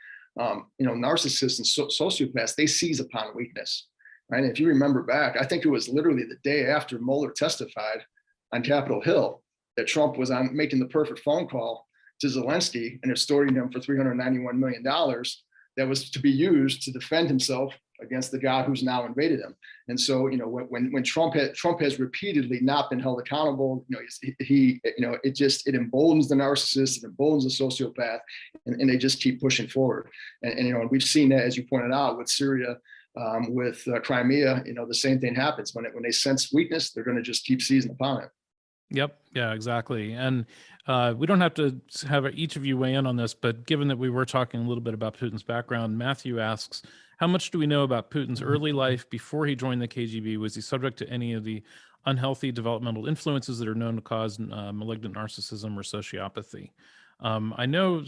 narcissists and sociopaths, they seize upon weakness, right? And if you remember back, I think it was literally the day after Mueller testified on Capitol Hill that Trump was on making the perfect phone call to Zelensky and extorting him for $391 million that was to be used to defend himself against the guy who's now invaded him. And so, when Trump has repeatedly not been held accountable, it emboldens the narcissist, it emboldens the sociopath, and they just keep pushing forward. And we've seen that, as you pointed out, with Syria, with Crimea, the same thing happens. When they sense weakness, they're going to just keep seizing upon it. Yep. Yeah, exactly. And we don't have to have each of you weigh in on this, but given that we were talking a little bit about Putin's background, Matthew asks, how much do we know about Putin's early life before he joined the KGB? Was he subject to any of the unhealthy developmental influences that are known to cause malignant narcissism or sociopathy? I know,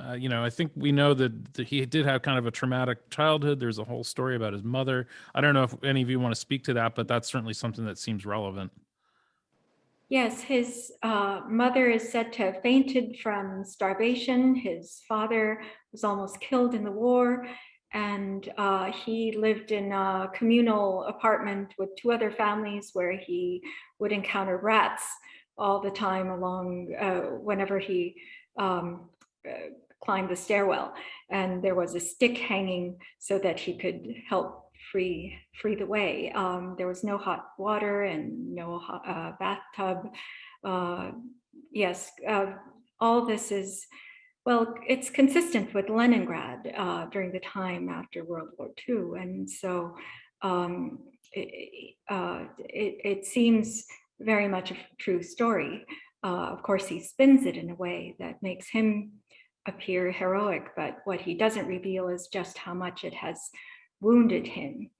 I think we know that he did have kind of a traumatic childhood. There's a whole story about his mother. I don't know if any of you want to speak to that, but that's certainly something that seems relevant. Yes, his mother is said to have fainted from starvation. His father was almost killed in the war, and he lived in a communal apartment with 2 other families where he would encounter rats all the time along whenever he climbed the stairwell. And there was a stick hanging so that he could help free the way. There was no hot water and no bathtub. Yes, all this is, well, it's consistent with Leningrad during the time after World War II. And so it seems very much a true story. Of course, he spins it in a way that makes him appear heroic, but what he doesn't reveal is just how much it has wounded him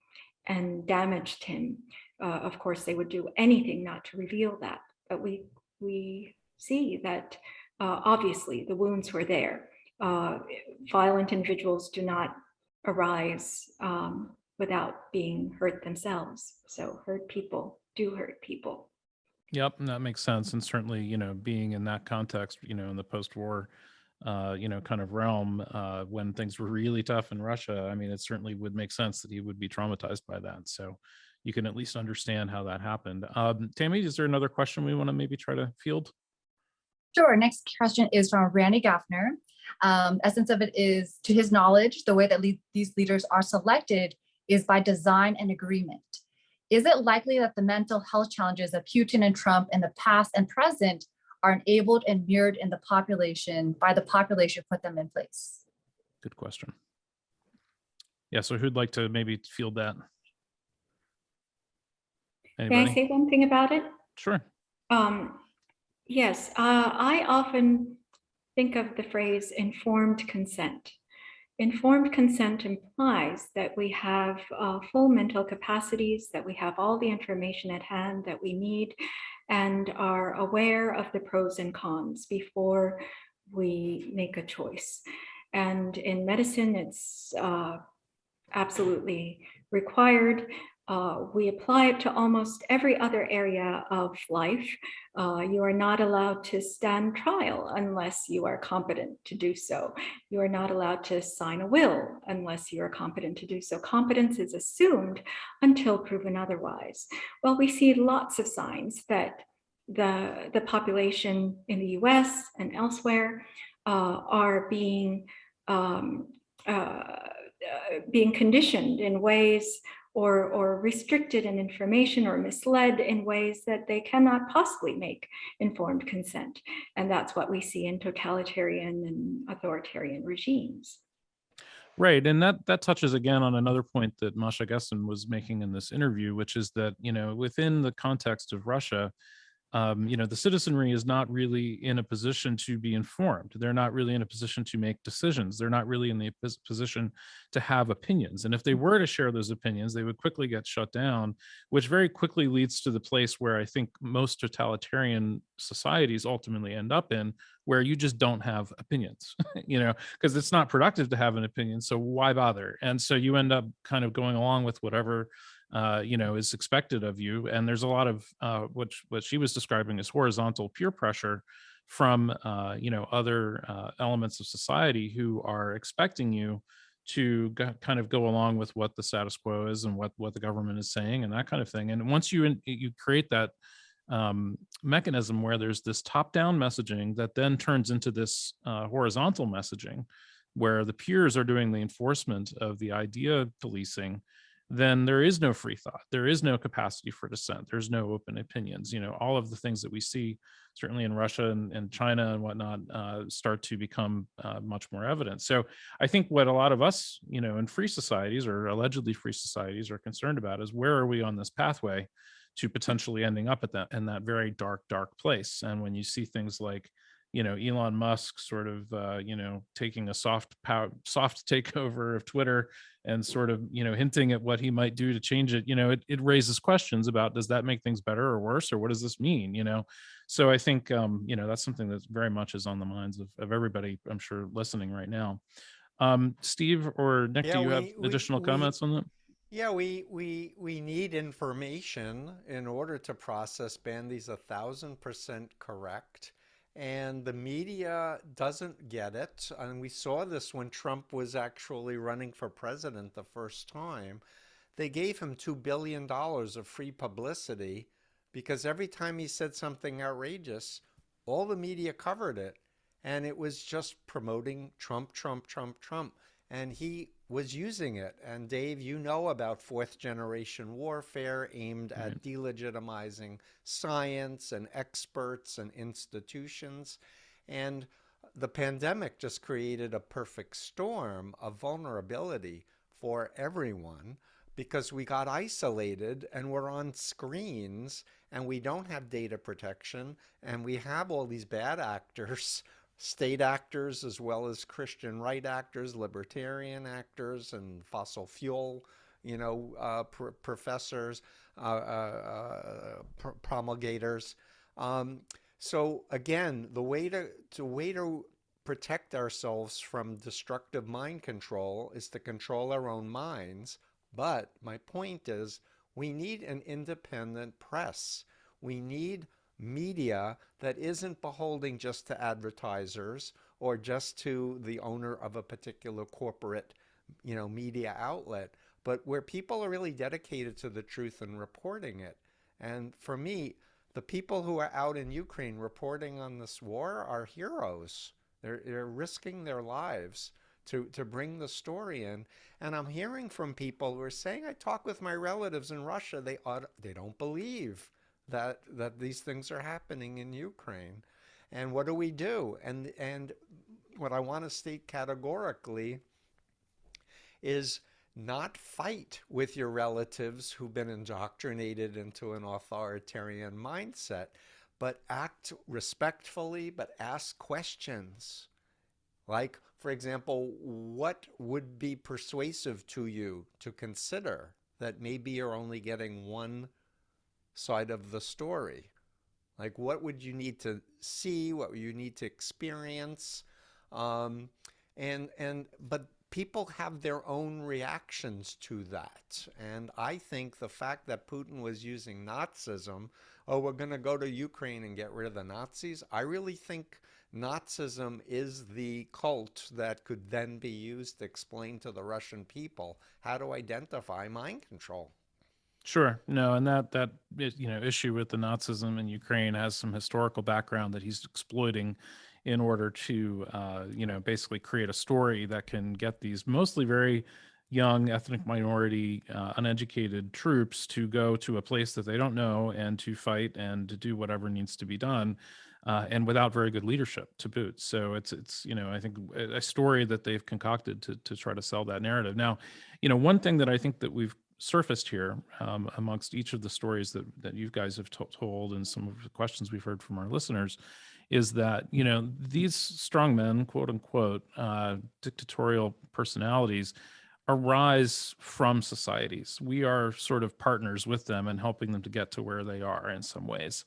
and damaged him. Of course, they would do anything not to reveal that, but we see that obviously the wounds were there. Violent individuals do not arise without being hurt themselves. So hurt people do hurt people. Yep, that makes sense. And certainly, being in that context, in the post-war kind of realm, when things were really tough in Russia, I mean, it certainly would make sense that he would be traumatized by that. So you can at least understand how that happened. Tammy, is there another question we want to maybe try to field? Sure. Next question is from Randy Gaffner. Essence of it is, to his knowledge, the way that these leaders are selected is by design and agreement. Is it likely that the mental health challenges of Putin and Trump in the past and present are enabled and mirrored in the population by the population put them in place? Good question. Yeah, so who'd like to maybe field that? Anybody? May I say one thing about it? Sure. Yes, I often think of the phrase informed consent. Informed consent implies that we have full mental capacities, that we have all the information at hand that we need, and are aware of the pros and cons before we make a choice. And in medicine, it's absolutely required. We apply it to almost every other area of life. You are not allowed to stand trial unless you are competent to do so. You are not allowed to sign a will unless you are competent to do so. Competence is assumed until proven otherwise. Well, we see lots of signs that the population in the US and elsewhere are being conditioned in ways or restricted in information or misled in ways that they cannot possibly make informed consent. And that's what we see in totalitarian and authoritarian regimes. Right, and that touches again on another point that Masha Gessen was making in this interview, which is that, within the context of Russia, the citizenry is not really in a position to be informed. They're not really in a position to make decisions. They're not really in the position to have opinions. And if they were to share those opinions, they would quickly get shut down, which very quickly leads to the place where I think most totalitarian societies ultimately end up in, where you just don't have opinions, because it's not productive to have an opinion. So why bother? And so you end up kind of going along with whatever is expected of you. And there's a lot of what she was describing as horizontal peer pressure from other elements of society who are expecting you to kind of go along with what the status quo is and what the government is saying and that kind of thing. And once you create that mechanism where there's this top-down messaging that then turns into this horizontal messaging, where the peers are doing the enforcement of the idea policing, then there is no free thought. There is no capacity for dissent. There's no open opinions. All of the things that we see, certainly in Russia and China and whatnot, start to become much more evident. So I think what a lot of us, in free societies or allegedly free societies are concerned about is, where are we on this pathway to potentially ending up in that very dark place? And when you see things like, Elon Musk sort of, taking a soft takeover of Twitter and sort of, hinting at what he might do to change it, it raises questions about, does that make things better or worse, or what does this mean? So I think, that's something that very much is on the minds of everybody, I'm sure, listening right now. Steve or Nick, do you have additional comments on that? Yeah, we need information in order to process. Bandy's 1,000% correct. And the media doesn't get it. And we saw this when Trump was actually running for president the first time. They gave him $2 billion of free publicity because every time he said something outrageous, all the media covered it. And it was just promoting Trump, Trump, Trump, Trump. And he was using it. And Dave, you know about fourth generation warfare aimed at delegitimizing science and experts and institutions. And the pandemic just created a perfect storm of vulnerability for everyone, because we got isolated and we're on screens and we don't have data protection, and we have all these bad actors, state actors as well as Christian right actors, libertarian actors, and fossil fuel, professors, promulgators. So again, the way to protect ourselves from destructive mind control is to control our own minds. But my point is, we need an independent press. We need media that isn't beholden just to advertisers or just to the owner of a particular corporate, media outlet, but where people are really dedicated to the truth and reporting it. And for me, the people who are out in Ukraine reporting on this war are heroes. They're risking their lives to bring the story in. And I'm hearing from people who are saying, I talk with my relatives in Russia, they don't believe that these things are happening in Ukraine. And what do we do? And what I want to state categorically is not fight with your relatives who've been indoctrinated into an authoritarian mindset, but act respectfully, but ask questions. Like, for example, what would be persuasive to you to consider that maybe you're only getting one side of the story? Like, what would you need to see? What would you need to experience? But people have their own reactions to that. And I think the fact that Putin was using Nazism, we're going to go to Ukraine and get rid of the Nazis, I really think Nazism is the cult that could then be used to explain to the Russian people how to identify mind control. Sure. No, and that issue with the Nazism in Ukraine has some historical background that he's exploiting in order to basically create a story that can get these mostly very young ethnic minority uneducated troops to go to a place that they don't know and to fight and to do whatever needs to be done. and without very good leadership to boot. So it's I think a story that they've concocted to try to sell that narrative. Now, one thing that I think that we've surfaced here amongst each of the stories that you guys have told and some of the questions we've heard from our listeners is that these strongmen, quote unquote, dictatorial personalities arise from societies. We are sort of partners with them and helping them to get to where they are in some ways.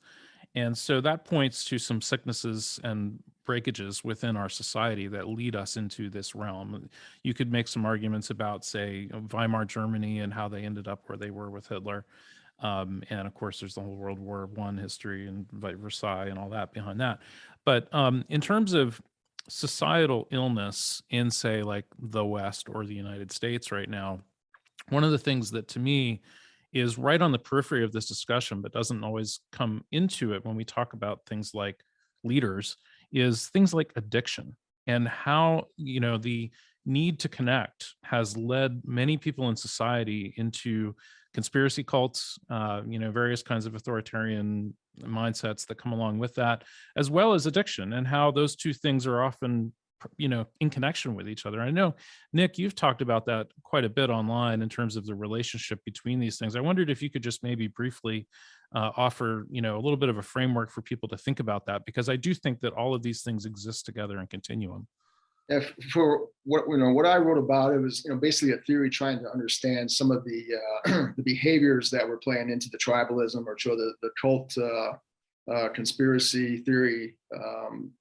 And so that points to some sicknesses and breakages within our society that lead us into this realm. You could make some arguments about, say, Weimar Germany and how they ended up where they were with Hitler. And of course, there's the whole World War I history and Versailles and all that behind that. But in terms of societal illness in, say, like the West or the United States right now, one of the things that to me is right on the periphery of this discussion, but doesn't always come into it when we talk about things like leaders, is things like addiction and how, the need to connect has led many people in society into conspiracy cults, various kinds of authoritarian mindsets that come along with that, as well as addiction, and how those two things are often in connection with each other. I know, Nick, you've talked about that quite a bit online in terms of the relationship between these things. I wondered if you could just maybe briefly offer, a little bit of a framework for people to think about that, because I do think that all of these things exist together in continuum. For what I wrote about, it was basically a theory trying to understand some of the the behaviors that were playing into the tribalism or the cult conspiracy theory,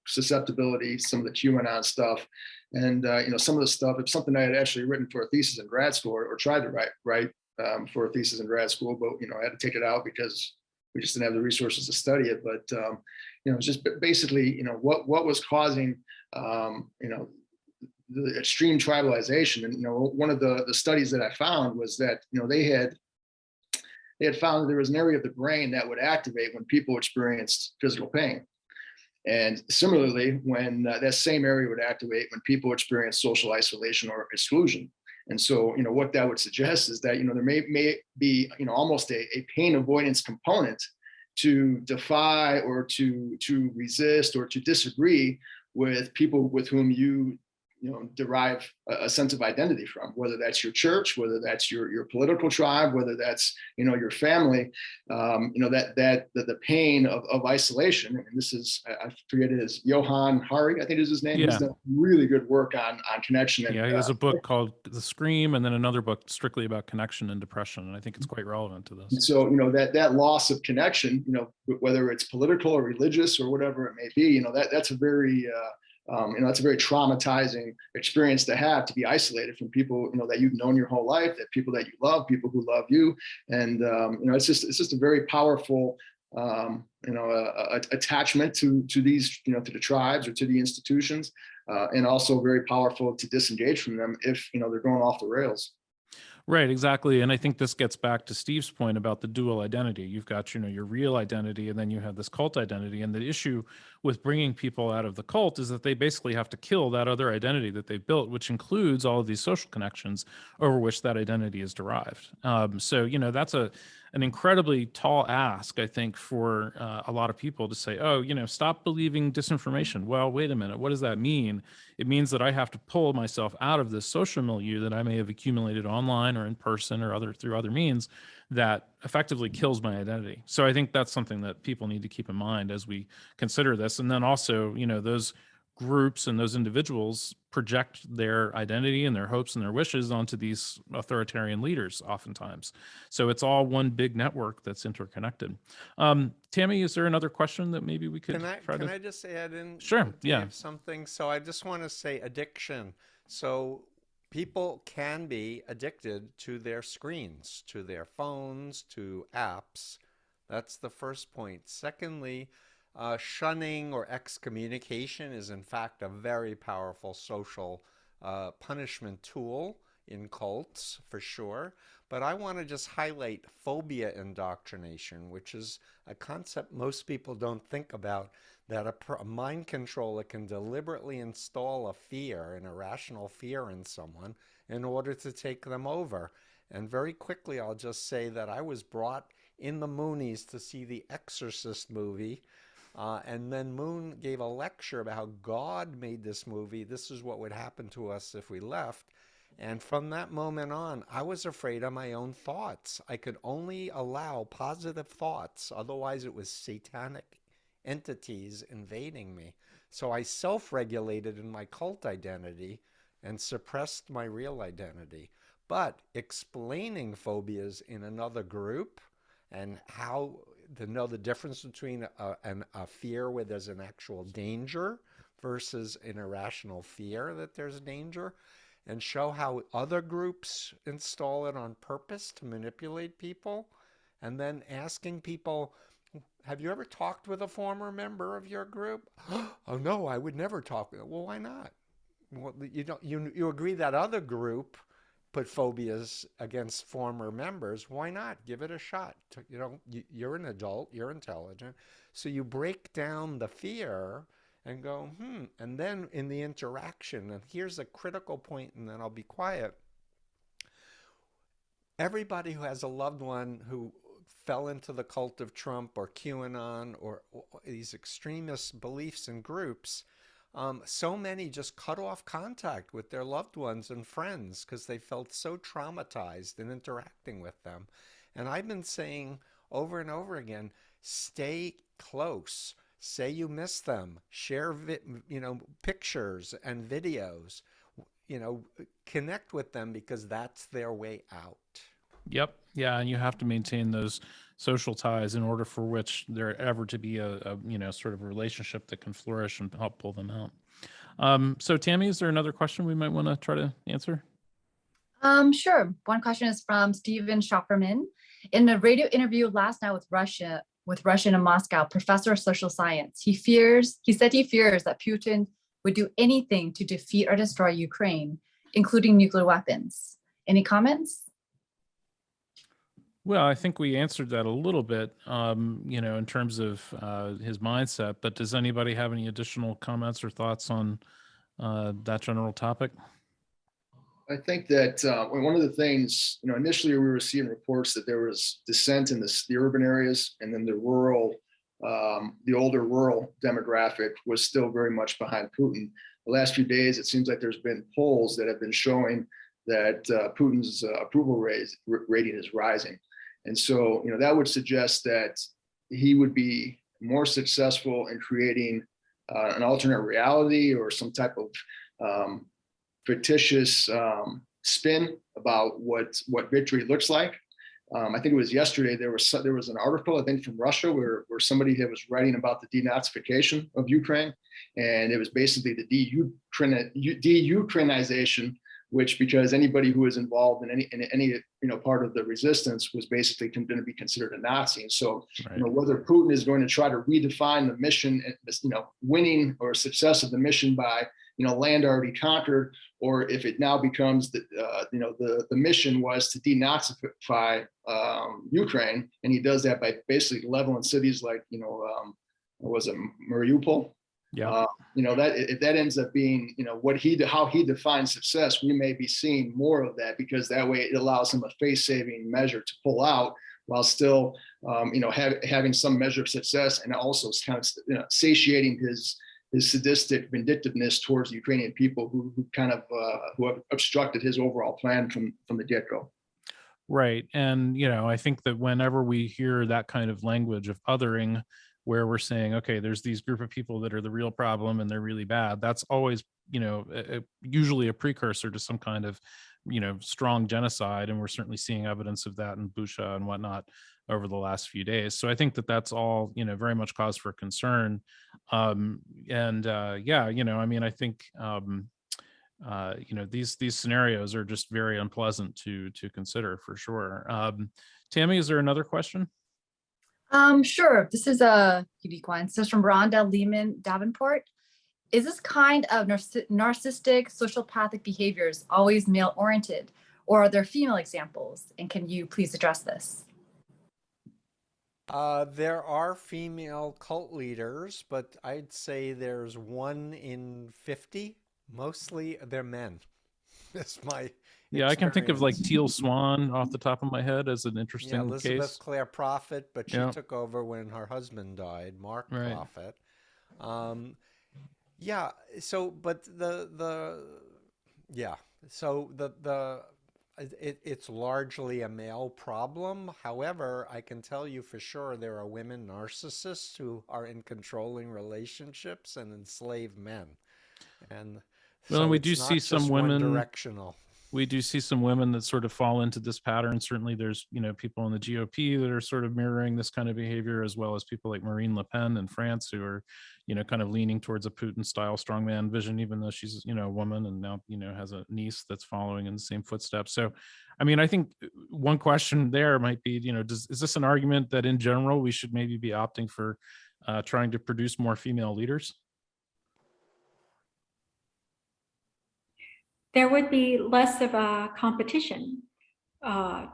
susceptibility, some of the QAnon stuff, and some of the stuff. It's something I had actually written for a thesis in grad school, or tried to write for a thesis in grad school, but I had to take it out because we just didn't have the resources to study it. But it's just basically what was causing the extreme tribalization. And one of the studies that I found was that they had found that there was an area of the brain that would activate when people experienced physical pain. And similarly, when that same area would activate when people experience social isolation or exclusion. And so, what that would suggest is that, there may be, almost a pain avoidance component to defy or to resist or to disagree with people with whom you derive a sense of identity from, whether that's your church, whether that's your political tribe, whether that's your family. That the pain of isolation. And this is, I forget his Johann Hari, I think is his name. Yeah. He's done really good work on connection. And, he has a book called The Scream, and then another book strictly about connection and depression. And I think it's quite relevant to this. So that loss of connection, whether it's political or religious or whatever it may be, that's a very that's a very traumatizing experience to have, to be isolated from people, that you've known your whole life, that people that you love, people who love you. And, it's just a very powerful, attachment to these, to the tribes or to the institutions, and also very powerful to disengage from them if, they're going off the rails. Right, exactly. And I think this gets back to Steve's point about the dual identity. You've got, your real identity, and then you have this cult identity. And the issue with bringing people out of the cult is that they basically have to kill that other identity that they've built, which includes all of these social connections over which that identity is derived. So, that's an incredibly tall ask, I think, for a lot of people to say, oh, stop believing disinformation. Well, wait a minute. What does that mean? It means that I have to pull myself out of this social milieu that I may have accumulated online or in person or through other means that effectively kills my identity. So I think that's something that people need to keep in mind as we consider this. And then also, those groups and those individuals project their identity and their hopes and their wishes onto these authoritarian leaders oftentimes. So it's all one big network that's interconnected. Tammy, is there another question that maybe we could Can I just add in? Sure, yeah. Something. So I just want to say addiction. So people can be addicted to their screens, to their phones, to apps. That's the first point. Secondly, shunning or excommunication is in fact a very powerful social punishment tool in cults, for sure. But I want to just highlight phobia indoctrination, which is a concept most people don't think about, that a mind controller can deliberately install a fear, an irrational fear in someone in order to take them over. And very quickly, I'll just say that I was brought in the Moonies to see the Exorcist movie And then Moon gave a lecture about how God made this movie. This is what would happen to us if we left. And from that moment on, I was afraid of my own thoughts. I could only allow positive thoughts. Otherwise, it was satanic entities invading me. So I self-regulated in my cult identity and suppressed my real identity. But explaining phobias in another group and how to know the difference between a fear where there's an actual danger versus an irrational fear that there's danger, and show how other groups install it on purpose to manipulate people, and then asking people, have you ever talked with a former member of your group? Oh no, I would never talk with them. Well, why not? Well, you agree that other group put phobias against former members. Why not? Give it a shot. You're an adult, you're intelligent. So you break down the fear and go, and then in the interaction, and here's a critical point, and then I'll be quiet. Everybody who has a loved one who fell into the cult of Trump or QAnon or these extremist beliefs and groups, so many just cut off contact with their loved ones and friends because they felt so traumatized in interacting with them. And I've been saying over and over again, stay close. Say you miss them. Share, pictures and videos. Connect with them because that's their way out. Yep. Yeah, and you have to maintain those social ties in order for which there ever to be a sort of a relationship that can flourish and help pull them out. So Tammy, is there another question we might want to try to answer? Sure. One question is from Stephen Schofferman. In a radio interview last night with Russia in Moscow, professor of social science, he said he fears that Putin would do anything to defeat or destroy Ukraine, including nuclear weapons. Any comments? Well, I think we answered that a little bit, in terms of his mindset, but does anybody have any additional comments or thoughts on that general topic? I think that one of the things, initially we were receiving reports that there was dissent in the urban areas, and then the older rural demographic was still very much behind Putin. The last few days, it seems like there's been polls that have been showing that Putin's approval rating is rising. And so, that would suggest that he would be more successful in creating an alternate reality or some type of fictitious spin about what victory looks like. I think it was yesterday, there was an article, I think from Russia, where somebody was writing about the denazification of Ukraine. And it was basically the de-Ukrainization, which, because anybody who was involved in any part of the resistance was basically going to be considered a Nazi. And so, right. Whether Putin is going to try to redefine the mission, winning or success of the mission by land already conquered, or if it now becomes that the mission was to denazify Ukraine, and he does that by basically leveling cities like was it Mariupol? Yeah. That if that ends up being how he defines success, we may be seeing more of that, because that way it allows him a face-saving measure to pull out while still having some measure of success, and also kind of satiating his sadistic vindictiveness towards the Ukrainian people who have obstructed his overall plan from the get-go. Right. And, I think that whenever we hear that kind of language of othering, where we're saying, okay, there's these group of people that are the real problem and they're really bad, that's always, usually a precursor to some kind of, strong genocide. And we're certainly seeing evidence of that in Bucha and whatnot over the last few days. So I think that that's all, very much cause for concern. I think, these scenarios are just very unpleasant to consider, for sure. Tammy, is there another question? Sure. This is a unique one. So it's from Rhonda Lehman Davenport. Is this kind of narcissistic sociopathic behaviors always male-oriented, or are there female examples? And can you please address this? There are female cult leaders, but I'd say there's 1 in 50. Mostly they're men. Is my Yeah, I can think of like experience. Teal Swan off the top of my head as an Yeah, interesting Elizabeth case. Clare Prophet, but she Yeah, took over when her husband died, Mark right. Prophet. Um, yeah, so but the yeah, so it's largely a male problem. However, I can tell you for sure there are women narcissists who are in controlling relationships and enslave men. And Well, and so we do it's see not some just one women. directional. We do see some women that sort of fall into this pattern. Certainly, there's people in the GOP that are sort of mirroring this kind of behavior, as well as people like Marine Le Pen in France who are, kind of leaning towards a Putin-style strongman vision, even though she's a woman and now has a niece that's following in the same footsteps. So, I mean, I think one question there might be, is this an argument that in general we should maybe be opting for trying to produce more female leaders? There would be less of a competition or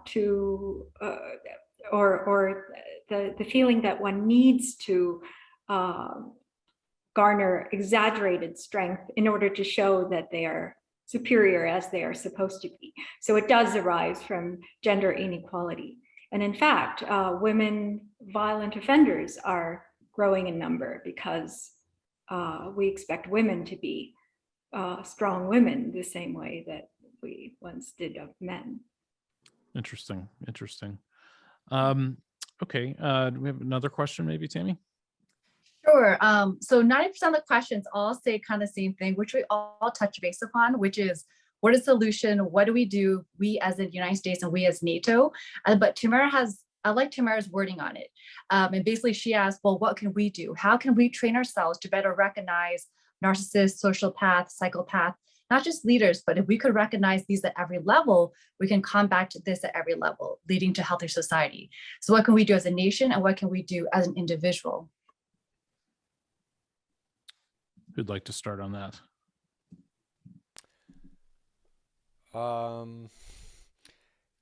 the feeling that one needs to garner exaggerated strength in order to show that they are superior as they are supposed to be. So it does arise from gender inequality. And in fact, women violent offenders are growing in number because we expect women to be strong women the same way that we once did of men. Interesting. Okay. Do we have another question, maybe, Tammy? Sure. So 90% of the questions all say kind of the same thing, which we all touch base upon, which is what is the solution? What do? We as the United States and we as NATO. But I like Tamara's wording on it. And basically she asked, well, what can we do? How can we train ourselves to better recognize narcissists, sociopaths, psychopaths, not just leaders, but if we could recognize these at every level, we can combat this at every level, leading to healthier society. So what can we do as a nation and what can we do as an individual? Who'd like to start on that?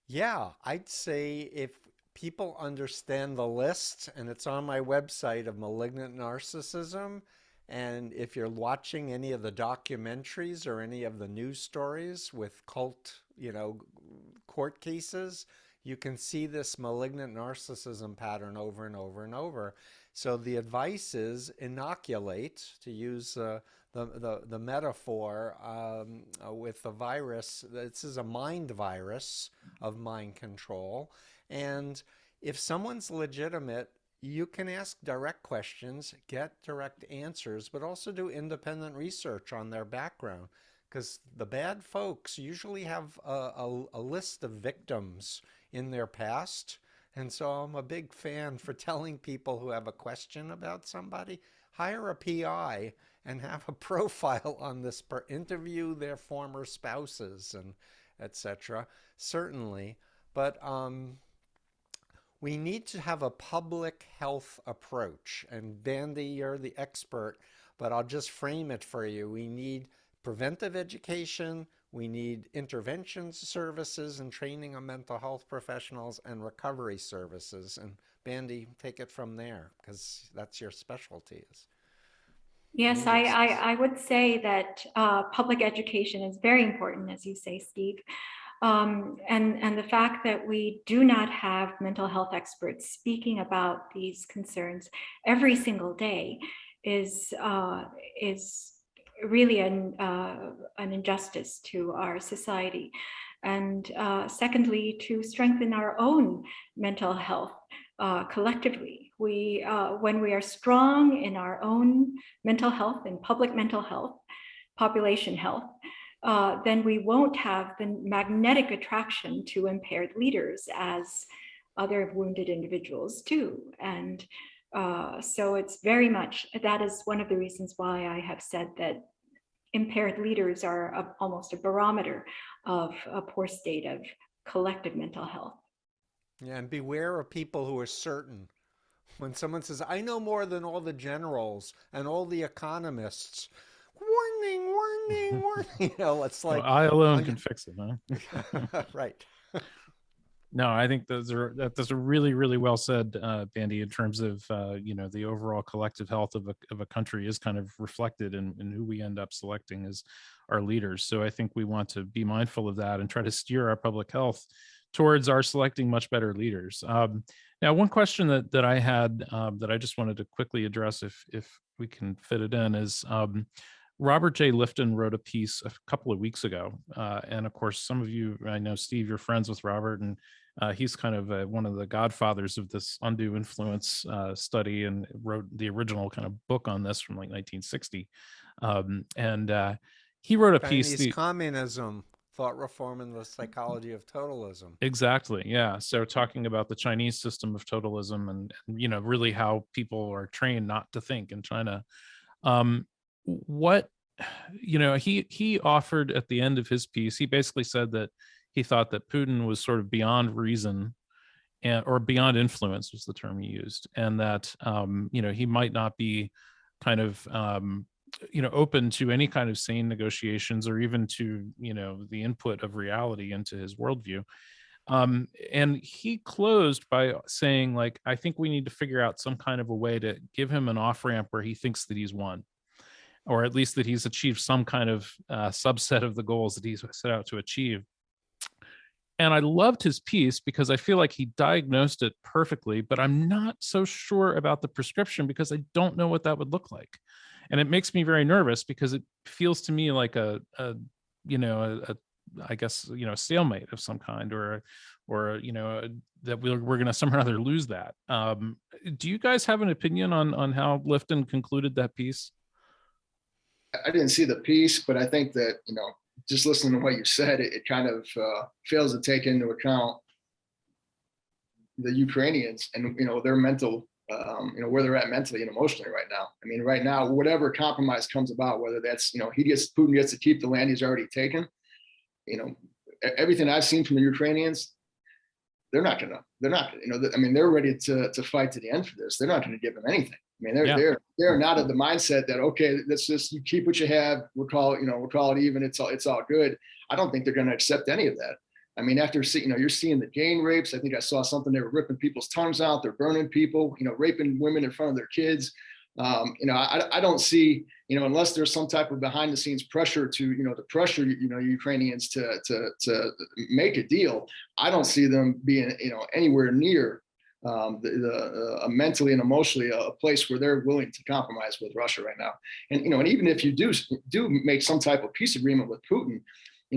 Yeah, I'd say if people understand the list, and it's on my website of Malignant Narcissism, and if you're watching any of the documentaries or any of the news stories with cult, court cases, you can see this malignant narcissism pattern over and over and over. So the advice is inoculate, to use the metaphor with the virus. This is a mind virus of mind control. And if someone's legitimate, you can ask direct questions, get direct answers, but also do independent research on their background. Because the bad folks usually have a list of victims in their past. And so I'm a big fan for telling people who have a question about somebody, hire a PI and have a profile on this, interview their former spouses and etc. Certainly. But we need to have a public health approach. And Bandy, you're the expert, but I'll just frame it for you. We need preventive education, we need intervention services and training of mental health professionals, and recovery services. And Bandy, take it from there, because that's your specialty. Yes, I would say that public education is very important, as you say, Steve. And the fact that we do not have mental health experts speaking about these concerns every single day is really an injustice to our society. And secondly, to strengthen our own mental health collectively. When we are strong in our own mental health and public mental health, population health, then we won't have the magnetic attraction to impaired leaders as other wounded individuals do. And so it's very much, that is one of the reasons why I have said that impaired leaders are almost a barometer of a poor state of collective mental health. Yeah, and beware of people who are certain. When someone says, I know more than all the generals and all the economists, warning, warning, warning. It's like, well, I alone can fix it, huh? Right. No, I think those are really, really well said, Bandy, in terms of the overall collective health of a country is kind of reflected in who we end up selecting as our leaders. So I think we want to be mindful of that and try to steer our public health towards our selecting much better leaders. Now, one question that I had that I just wanted to quickly address, if we can fit it in, is Robert J. Lifton wrote a piece a couple of weeks ago. And of course, some of you, I know, Steve, you're friends with Robert, and he's kind of one of the godfathers of this undue influence study, and wrote the original kind of book on this from like 1960. He wrote a piece. Chinese communism, thought reform, and the psychology of totalism. Exactly. Yeah. So talking about the Chinese system of totalism and really how people are trained not to think in China. He offered at the end of his piece, he basically said that he thought that Putin was sort of beyond reason, or beyond influence was the term he used, and that he might not be kind of open to any kind of sane negotiations, or even to the input of reality into his worldview. And he closed by saying, like, I think we need to figure out some kind of a way to give him an off ramp where he thinks that he's won, or at least that he's achieved some kind of subset of the goals that he's set out to achieve. And I loved his piece because I feel like he diagnosed it perfectly, but I'm not so sure about the prescription because I don't know what that would look like. And it makes me very nervous because it feels to me like a stalemate of some kind, or that we're going to somehow or other lose that. Do you guys have an opinion on how Lifton concluded that piece? I didn't see the piece, but I think that, just listening to what you said, it kind of fails to take into account the Ukrainians and, their mental, where they're at mentally and emotionally right now. I mean, right now, whatever compromise comes about, whether that's, Putin gets to keep the land he's already taken, everything I've seen from the Ukrainians, they're ready to fight to the end for this. They're not going to give him anything. I mean, they're not of the mindset that, okay, let's just, you keep what you have. We'll call it even. It's all good. I don't think they're going to accept any of that. I mean, after you're seeing the gang rapes. I think I saw something, they were ripping people's tongues out. They're burning people, raping women in front of their kids. I don't see, unless there's some type of behind the scenes pressure to, pressure, Ukrainians to make a deal. I don't see them being, anywhere near mentally and emotionally a place where they're willing to compromise with Russia right now. And, and even if you do make some type of peace agreement with Putin,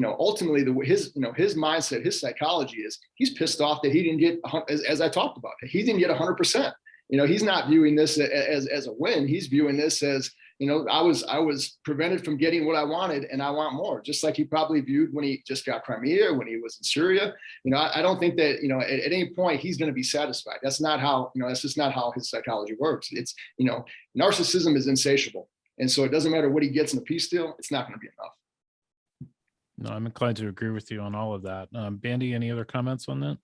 ultimately his mindset, his psychology is he's pissed off that he didn't get, as I talked about, he didn't get 100%. He's not viewing this as a win. He's viewing this as, I was prevented from getting what I wanted and I want more, just like he probably viewed when he just got Crimea, when he was in Syria. I don't think that, at any point he's going to be satisfied. That's not how, that's just not how his psychology works. It's, narcissism is insatiable. And so it doesn't matter what he gets in a peace deal, it's not going to be enough. No, I'm inclined to agree with you on all of that. Bandy, any other comments on that?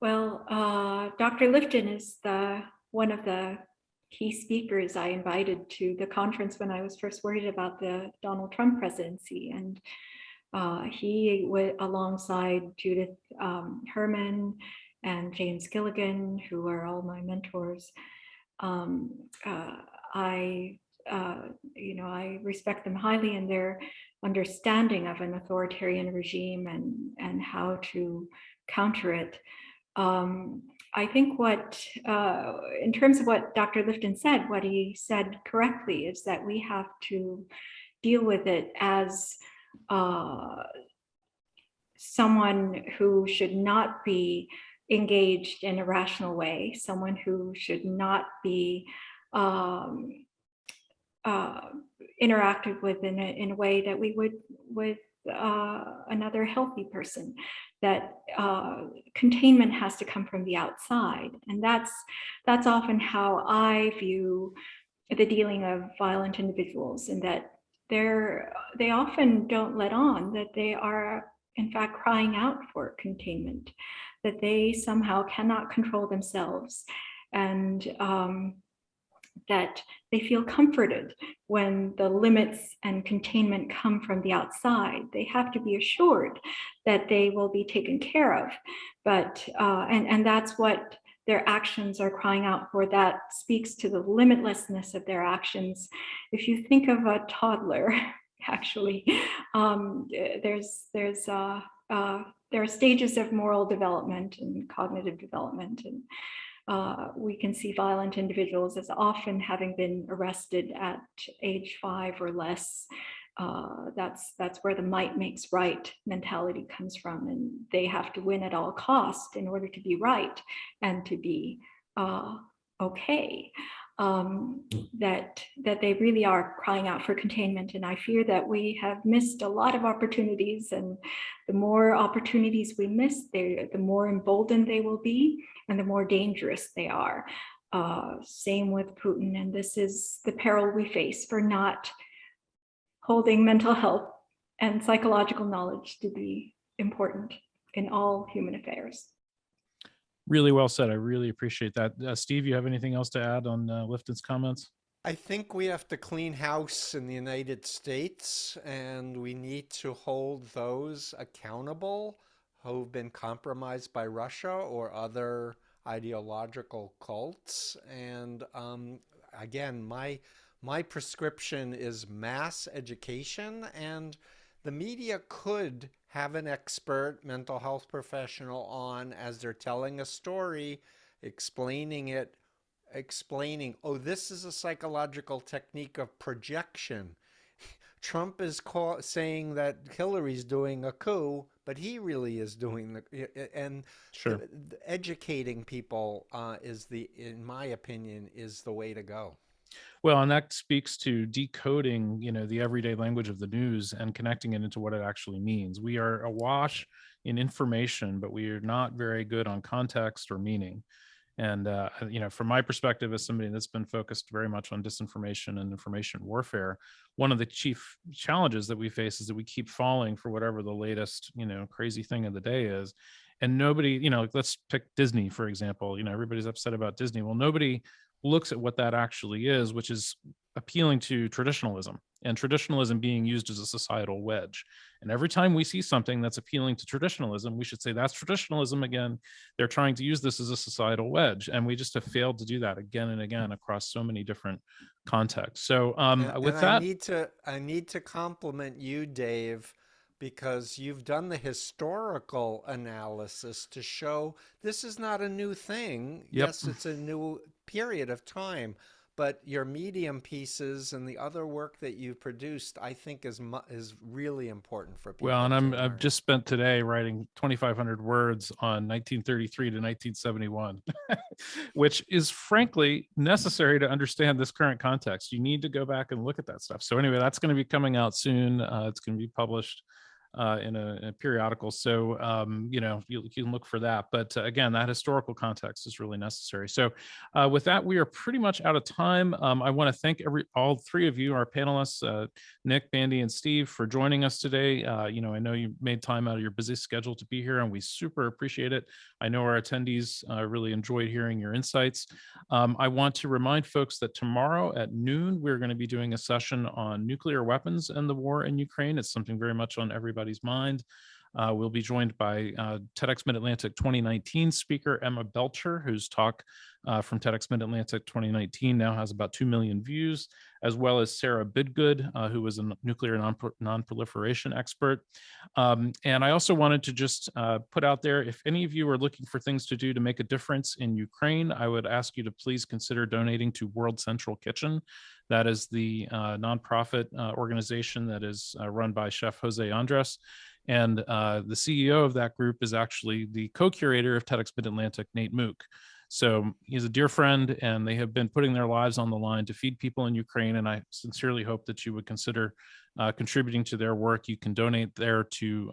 Well, Dr. Lifton is one of the key speakers I invited to the conference when I was first worried about the Donald Trump presidency. And he went alongside Judith Herman and James Gilligan, who are all my mentors. I respect them highly in their understanding of an authoritarian regime and how to counter it. I think in terms of what Dr. Lifton said, what he said correctly is that we have to deal with it as someone who should not be engaged in a rational way, someone who should not be interacted with in a way that we would with another healthy person. That containment has to come from the outside, and that's often how I view the dealing of violent individuals, and that they often don't let on that they are in fact crying out for containment, that they somehow cannot control themselves, and that they feel comforted when the limits and containment come from the outside. They have to be assured that they will be taken care of. But, and that's what their actions are crying out for. That speaks to the limitlessness of their actions. If you think of a toddler, actually, there are stages of moral development and cognitive development, and we can see violent individuals as often having been arrested at age 5 or less. That's where the might makes right mentality comes from, and they have to win at all costs in order to be right and to be okay. That they really are crying out for containment, and I fear that we have missed a lot of opportunities, and the more opportunities we miss, the more emboldened they will be and the more dangerous they are. Same with Putin, and this is the peril we face for not holding mental health and psychological knowledge to be important in all human affairs. Really well said. I really appreciate that. Steve, you have anything else to add on Lifton's comments? I think we have to clean house in the United States, and we need to hold those accountable who've been compromised by Russia or other ideological cults. And again, my prescription is mass education, and the media could have an expert mental health professional on as they're telling a story, explaining, oh, this is a psychological technique of projection. Trump is saying that Hillary's doing a coup, but he really is doing and sure. Educating people in my opinion, is the way to go. Well, and that speaks to decoding, the everyday language of the news and connecting it into what it actually means. We are awash in information, but we are not very good on context or meaning. And, from my perspective, as somebody that's been focused very much on disinformation and information warfare, one of the chief challenges that we face is that we keep falling for whatever the latest, crazy thing of the day is. And nobody, let's pick Disney, for example. Everybody's upset about Disney. Well, nobody looks at what that actually is, which is appealing to traditionalism, and traditionalism being used as a societal wedge. And every time we see something that's appealing to traditionalism, we should say that's traditionalism again. They're trying to use this as a societal wedge, and we just have failed to do that again and again across so many different contexts. So I need to compliment you, Dave, because you've done the historical analysis to show this is not a new thing. Yep. Yes, it's a new period of time, but your medium pieces and the other work that you produced, I think is really important for people. Well, and I've just spent today writing 2,500 words on 1933 to 1971, which is frankly necessary to understand this current context. You need to go back and look at that stuff. So anyway, that's going to be coming out soon. It's going to be published in a periodical. So, you can look for that. But again, that historical context is really necessary. So with that, we are pretty much out of time. I want to thank all three of you, our panelists, Nick, Bandy, and Steve, for joining us today. I know you made time out of your busy schedule to be here, and we super appreciate it. I know our attendees really enjoyed hearing your insights. I want to remind folks that tomorrow at noon, we're going to be doing a session on nuclear weapons and the war in Ukraine. It's something very much on everybody's mind. We'll be joined by TEDxMidAtlantic 2019 speaker Emma Belcher, whose talk from TEDxMidAtlantic 2019 now has about 2 million views, as well as Sarah Bidgood, who was a nuclear non-proliferation expert. And I also wanted to just put out there, if any of you are looking for things to do to make a difference in Ukraine, I would ask you to please consider donating to World Central Kitchen. That is the nonprofit organization that is run by Chef Jose Andres. And the CEO of that group is actually the co-curator of TEDxMidAtlantic, Nate Mook. So he's a dear friend, and they have been putting their lives on the line to feed people in Ukraine. And I sincerely hope that you would consider contributing to their work. You can donate there to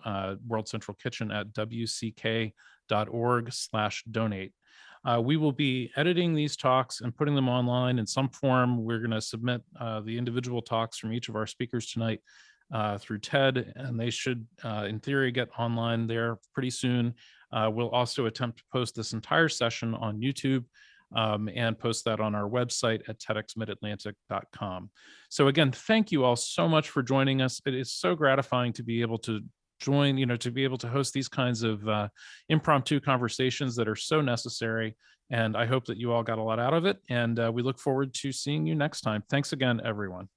World Central Kitchen at wck.org/donate. We will be editing these talks and putting them online in some form. We're going to submit the individual talks from each of our speakers tonight through TED, and they should, in theory, get online there pretty soon. We'll also attempt to post this entire session on YouTube and post that on our website at TEDxMidAtlantic.com. So again, thank you all so much for joining us. It is so gratifying to be able to join, to be able to host these kinds of impromptu conversations that are so necessary. And I hope that you all got a lot out of it. And we look forward to seeing you next time. Thanks again, everyone.